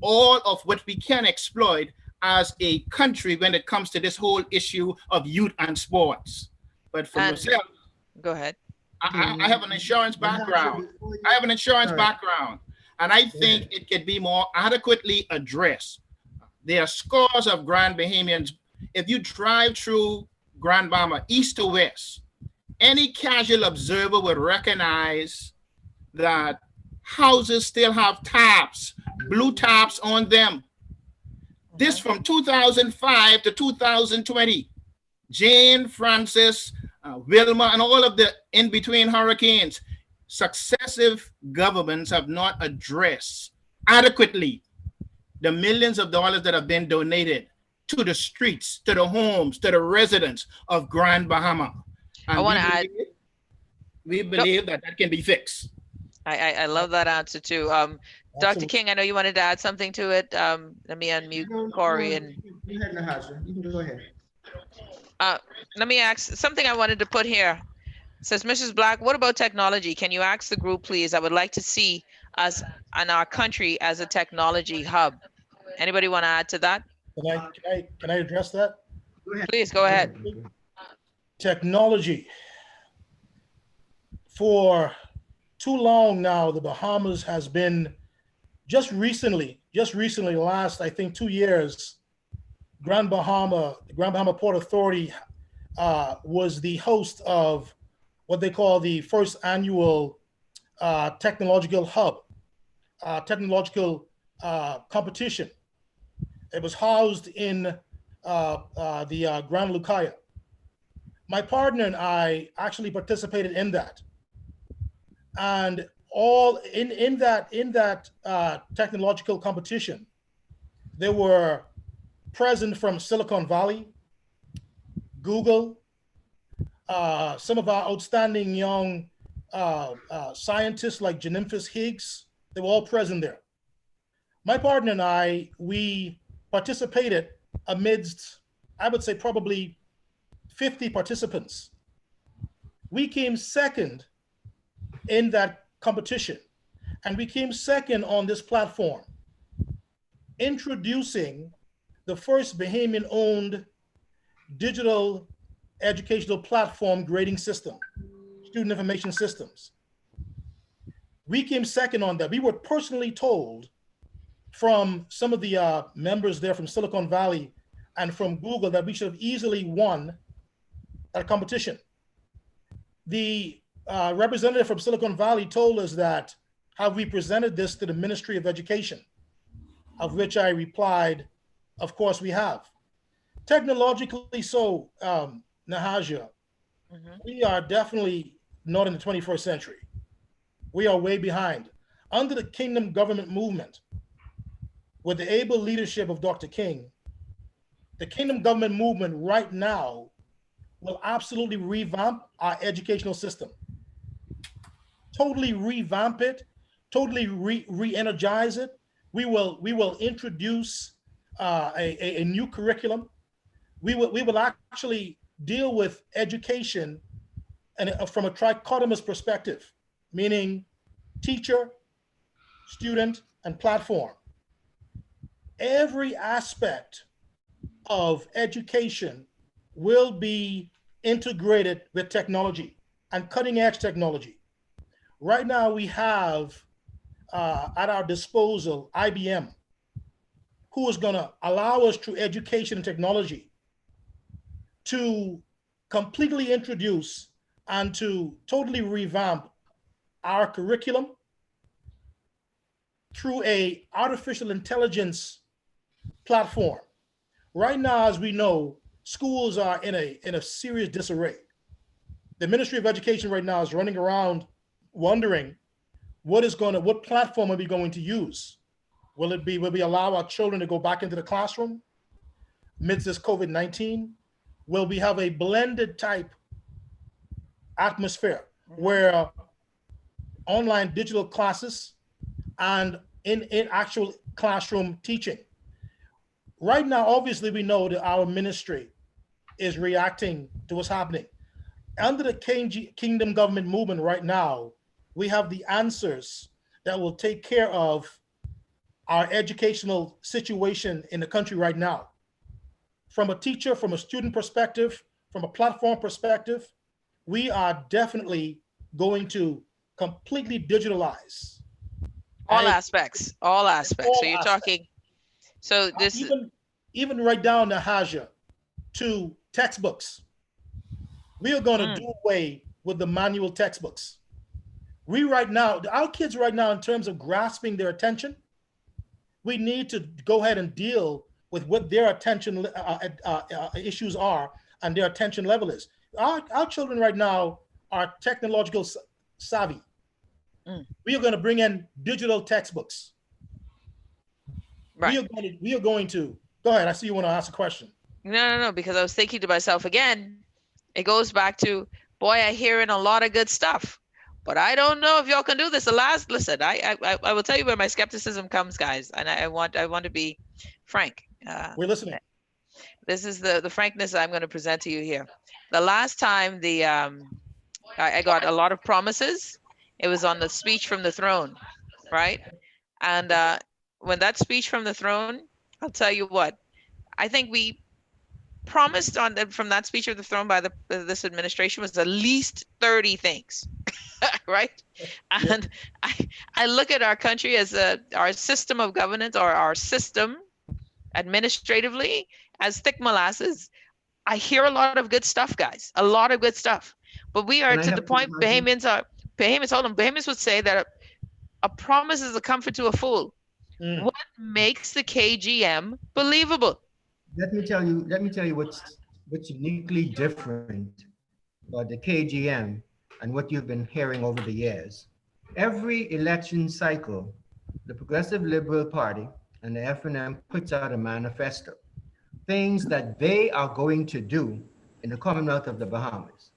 all of what we can exploit as a country when it comes to this whole issue of youth and sports. But for myself, go ahead. I have an insurance background. And I think it could be more adequately addressed. There are scores of Grand Bahamians. If you drive through Grand Bahama, east to west, any casual observer would recognize that houses still have taps, blue taps on them. This from 2005 to 2020. Jane, Francis, Wilma, and all of the in-between hurricanes. Successive governments have not addressed adequately the millions of dollars that have been donated to the streets, to the homes, to the residents of Grand Bahama. And we believe that can be fixed. I love that answer too. Dr. King, I know you wanted to add something to it. Let me unmute Corey and you can go ahead. Let me ask something I wanted to put here. Says Mrs. Black, what about technology? Can you ask the group, please? I would like to see us and our country as a technology hub. Anybody want to add to that? Can I address that? Please go ahead. Technology. For too long now, the Bahamas has been just recently, last, I think 2 years, the Grand Bahama Port Authority was the host of what they call the first annual technological hub, technological competition. It was housed in the Grand Lucaya. My partner and I actually participated in that. And all in that technological competition, there were present from Silicon Valley, Google, some of our outstanding young scientists like Janimphus Higgs. They were all present there. My partner and I, we participated amidst, I would say, probably 50 participants. We came second in that competition, and we came second on this platform, introducing the first Bahamian-owned digital educational platform grading system, student information systems. We came second on that. We were personally told from some of the members there from Silicon Valley and from Google that we should have easily won that competition. The representative from Silicon Valley told us that have we presented this to the Ministry of Education, of which I replied, of course we have. Technologically so, Nahaja, we are definitely not in the 21st century. We are way behind. Under the Kingdom Government movement, with the able leadership of Dr. King, the Kingdom Government movement right now will absolutely revamp our educational system. Totally revamp it, totally re-energize it. We will introduce a new curriculum. We will actually deal with education and from a trichotomous perspective, meaning teacher, student, and platform. Every aspect of education will be integrated with technology and cutting edge technology. Right now we have at our disposal IBM, who is going to allow us through education and technology to completely introduce and to totally revamp our curriculum through a artificial intelligence platform. Right now, as we know, schools are in a serious disarray. The Ministry of Education right now is running around wondering what platform are we going to use? Will we allow our children to go back into the classroom amidst this COVID-19? Will we have a blended type atmosphere where online digital classes and in actual classroom teaching? Right now, obviously, we know that our ministry is reacting to what's happening. Under the Kingdom Government movement right now, we have the answers that will take care of our educational situation in the country right now. From a teacher, from a student perspective, from a platform perspective, we are definitely going to completely digitalize. All aspects. So you're talking, so this even right down to Haja, to textbooks. We are going to do away with the manual textbooks. Our kids right now, in terms of grasping their attention, we need to go ahead and deal with what their attention issues are and their attention level is. Our children right now are technological savvy. We are going to bring in digital textbooks. Right. We are going to, go ahead. I see you want to ask a question. No, because I was thinking to myself again, it goes back to, boy, I'm hearing a lot of good stuff, but I don't know if y'all can do this. Listen, I will tell you where my skepticism comes, guys, and I want to be frank. We're listening. This is the frankness I'm going to present to you here. The last time the I got a lot of promises. It was on the speech from the throne, right? And when that speech from the throne, I'll tell you what, I think we promised on from that speech of the throne by this administration was at least 30 things, right? And I look at our country as our system of governance, or our system administratively, as thick molasses. I hear a lot of good stuff, guys, a lot of good stuff. But we are Can I to the help you, point, Martin? Bahamians would say that a promise is a comfort to a fool. What makes the KGM believable? Let me tell you what's uniquely different about the KGM and what you've been hearing over the years. Every election cycle, the Progressive Liberal Party and the FNM puts out a manifesto, things that they are going to do in the Commonwealth of the Bahamas.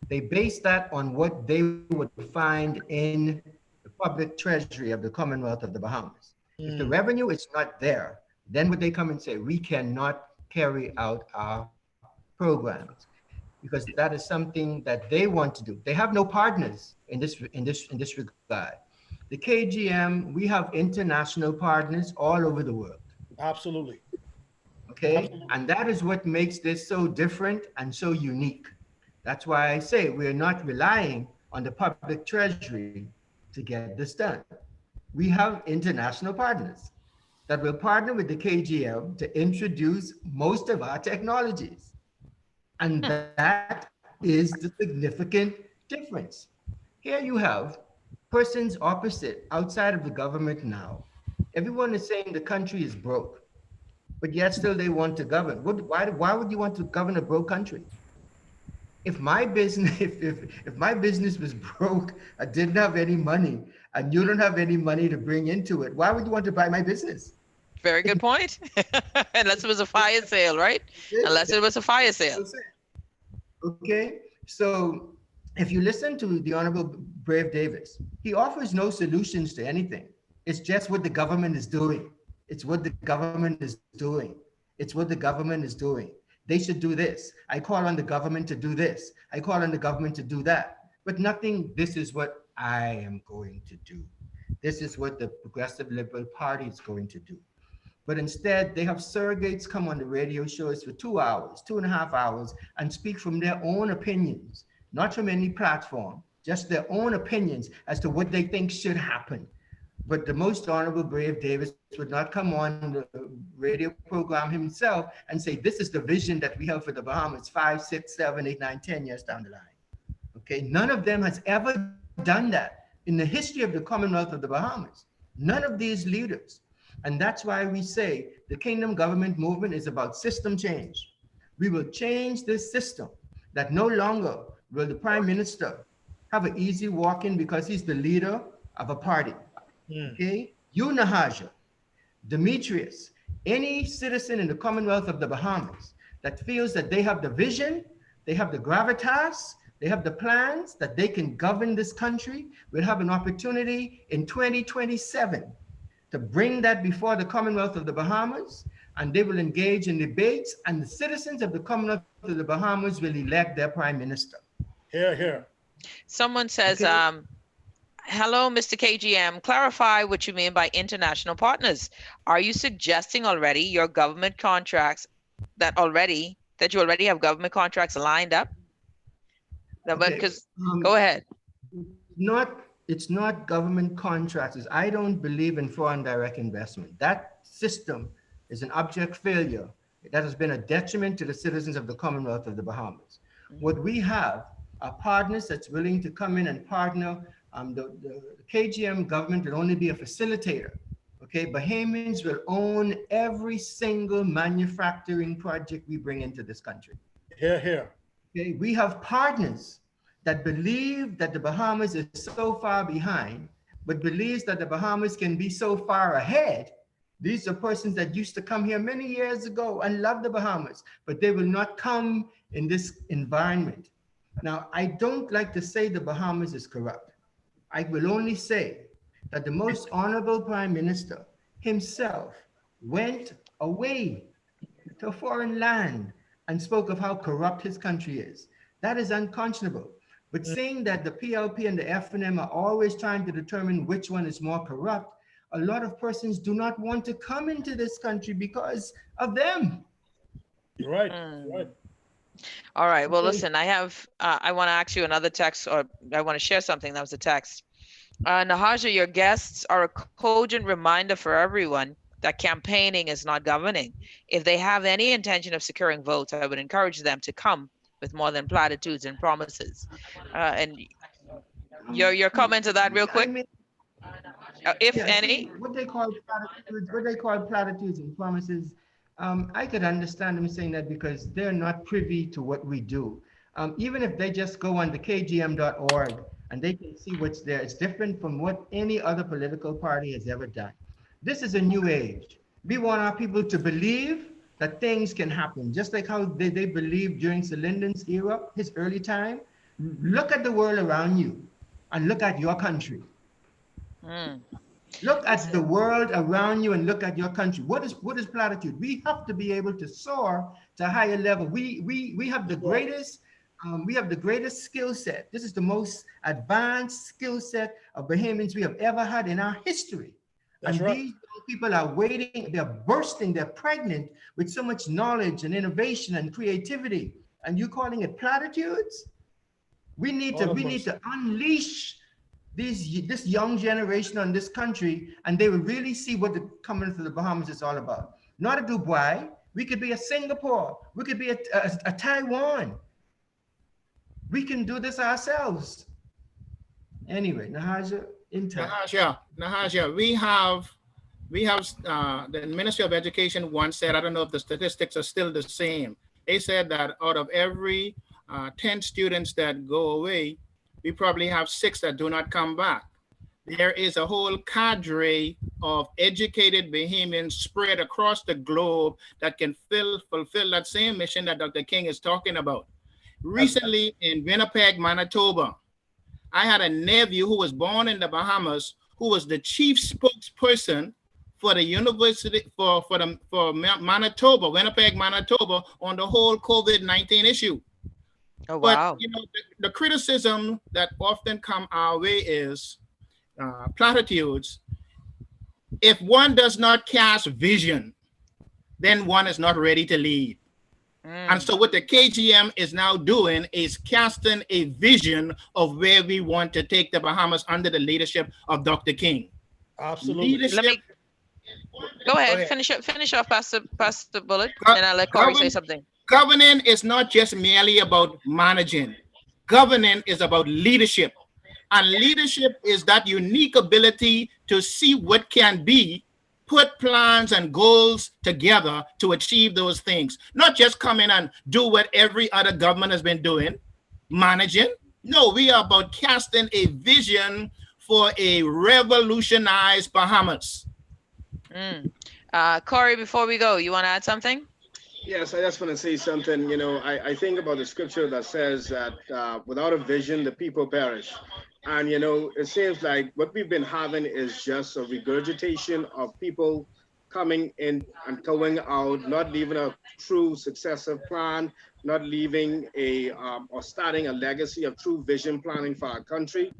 They base that on what they would find in the public treasury of the Commonwealth of the Bahamas. If the revenue is not there, then would they come and say, we cannot carry out our programs, because that is something that they want to do. They have no partners in this regard. The KGM, we have international partners all over the world. Absolutely. Okay, Absolutely. and that is what makes this so different and so unique. That's why I say we're not relying on the public treasury to get this done. We have international partners that will partner with the KGM to introduce most of our technologies. And that is the significant difference. Here you have persons opposite outside of the government now. Everyone is saying the country is broke, but yet still they want to govern. Why would you want to govern a broke country? If my business, if my business was broke, I didn't have any money, and you don't have any money to bring into it, why would you want to buy my business? Very good point. Unless it was a fire sale, right? Unless it was a fire sale. Okay, so if you listen to the Honorable Brave Davis, he offers no solutions to anything. It's just what the government is doing. It's what the government is doing. It's what the government is doing. They should do this. I call on the government to do this. I call on the government to do that. But nothing, this is what I am going to do. This is what the Progressive Liberal Party is going to do. But instead, they have surrogates come on the radio shows for 2 hours, 2.5 hours, and speak from their own opinions, not from any platform, just their own opinions as to what they think should happen. But the Most Honorable Brave Davis would not come on the radio program himself and say, this is the vision that we have for the Bahamas 5, 6, 7, 8, 9, 10 years down the line. Okay, none of them has ever done that in the history of the Commonwealth of the Bahamas. None of these leaders. And that's why we say the Kingdom Government Movement is about system change. We will change this system, that no longer will the Prime Minister have an easy walk-in because he's the leader of a party. Okay, you, Nahaja, Demetrius, any citizen in the Commonwealth of the Bahamas that feels that they have the vision, they have the gravitas, they have the plans that they can govern this country, will have an opportunity in 2027 to bring that before the Commonwealth of the Bahamas, and they will engage in debates, and the citizens of the Commonwealth of the Bahamas will elect their Prime Minister. Here, here. Someone says, Okay. hello, Mr. KGM, clarify what you mean by international partners. Are you suggesting already your government contracts that you already have government contracts lined up? Because go ahead. It's not government contracts. I don't believe in foreign direct investment. That system is an abject failure that has been a detriment to the citizens of the Commonwealth of the Bahamas. What we have are partners that's willing to come in and partner. The KGM government will only be a facilitator. Okay, Bahamians will own every single manufacturing project we bring into this country. Here, here. Okay, we have partners that believe that the Bahamas is so far behind, but believes that the Bahamas can be so far ahead. These are persons that used to come here many years ago and love the Bahamas, but they will not come in this environment. Now, I don't like to say the Bahamas is corrupt. I will only say that the Most Honorable Prime Minister himself went away to a foreign land and spoke of how corrupt his country is. That is unconscionable. But saying that the PLP and the FNM are always trying to determine which one is more corrupt, a lot of persons do not want to come into this country because of them. You're right. Right. All right. Well, Okay. listen, I want to ask you another text, or I want to share something that was a text. Nahaja, your guests are a cogent reminder for everyone that campaigning is not governing. If they have any intention of securing votes, I would encourage them to come with more than platitudes and promises. And your comment to that real quick, if Yeah, any. see, what they call platitudes and promises, I could understand them saying that because they're not privy to what we do. Even if they just go on the KGM.org and they can see what's there, it's different from what any other political party has ever done. This is a new age. We want our people to believe that things can happen, just like how they believed during Sir Lyndon's era, his early time. Look at the world around you and look at your country. Look at the world around you and look at your country. What is platitude? We have to be able to soar to a higher level. We have the greatest skill set. This is the most advanced skill set of Bahamians we have ever had in our history. That's and right. These people are waiting, they're bursting, they're pregnant with so much knowledge and innovation and creativity. And you calling it platitudes? We need to unleash this young generation on this country, and they will really see what the coming to the Bahamas is all about. Not a Dubai. We could be a Singapore. We could be a Taiwan. We can do this ourselves. Anyway, Nahaja, in time. Nahaja, we have the Ministry of Education once said, I don't know if the statistics are still the same. They said that out of every 10 students that go away, we probably have 6 that do not come back. There is a whole cadre of educated Bahamians spread across the globe that can fulfill that same mission that Dr. King is talking about. Recently in Winnipeg, Manitoba, I had a nephew who was born in the Bahamas, who was the chief spokesperson for the university, for Manitoba, Winnipeg, Manitoba, on the whole COVID-19 issue. Oh, wow. But, you know, the criticism that often come our way is platitudes. If one does not cast vision, then one is not ready to lead. And so what the KGM is now doing is casting a vision of where we want to take the Bahamas under the leadership of Dr. King. Absolutely. Go ahead. Finish off, Pastor Bullet, and I'll let Corey say something. Governing is not just merely about managing. Governing is about leadership. And leadership is that unique ability to see what can be, put plans and goals together to achieve those things. Not just come in and do what every other government has been doing, managing. No, we are about casting a vision for a revolutionized Bahamas. Corey, before we go, you want to add something? Yes, I just want to say something. You know, I think about the scripture that says that without a vision, the people perish. And, you know, it seems like what we've been having is just a regurgitation of people coming in and going out, not leaving a true successive plan, not leaving or starting a legacy of true vision planning for our country.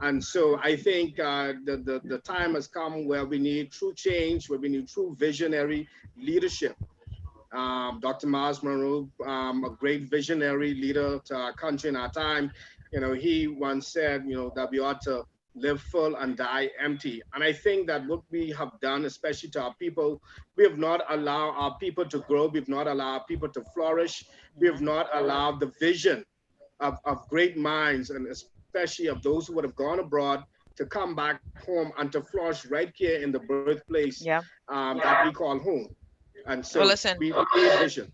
And so I think the time has come where we need true change, where we need true visionary leadership. Dr. Miles Monroe, a great visionary leader to our country in our time, you know, he once said, you know, that we ought to live full and die empty. And I think that what we have done, especially to our people, we have not allowed our people to grow. We've not allowed people to flourish. We have not allowed the vision of great minds, and especially of those who would have gone abroad, to come back home and to flourish right here in the birthplace that we call home. And so we need vision.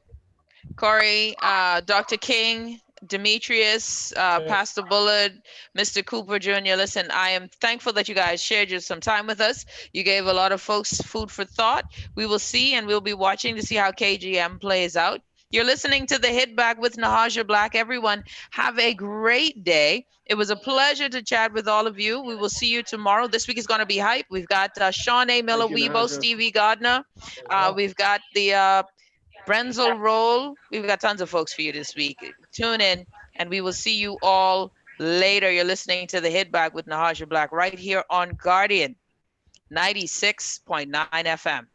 Corey, Dr. King, Demetrius, Pastor Bullard, Mr. Cooper Jr. Listen, I am thankful that you guys shared some time with us. You gave a lot of folks food for thought. We will see, and we'll be watching to see how KGM plays out. You're listening to The Hit Back with Nahaja Black. Everyone, have a great day. It was a pleasure to chat with all of you. We will see you tomorrow. This week is going to be hype. We've got Sean A. Miller, Weibo, Stevie Gardner. We've got the Brenzel Roll. We've got tons of folks for you this week. Tune in, and we will see you all later. You're listening to the Hit Back with Nahaja Black right here on Guardian 96.9 FM.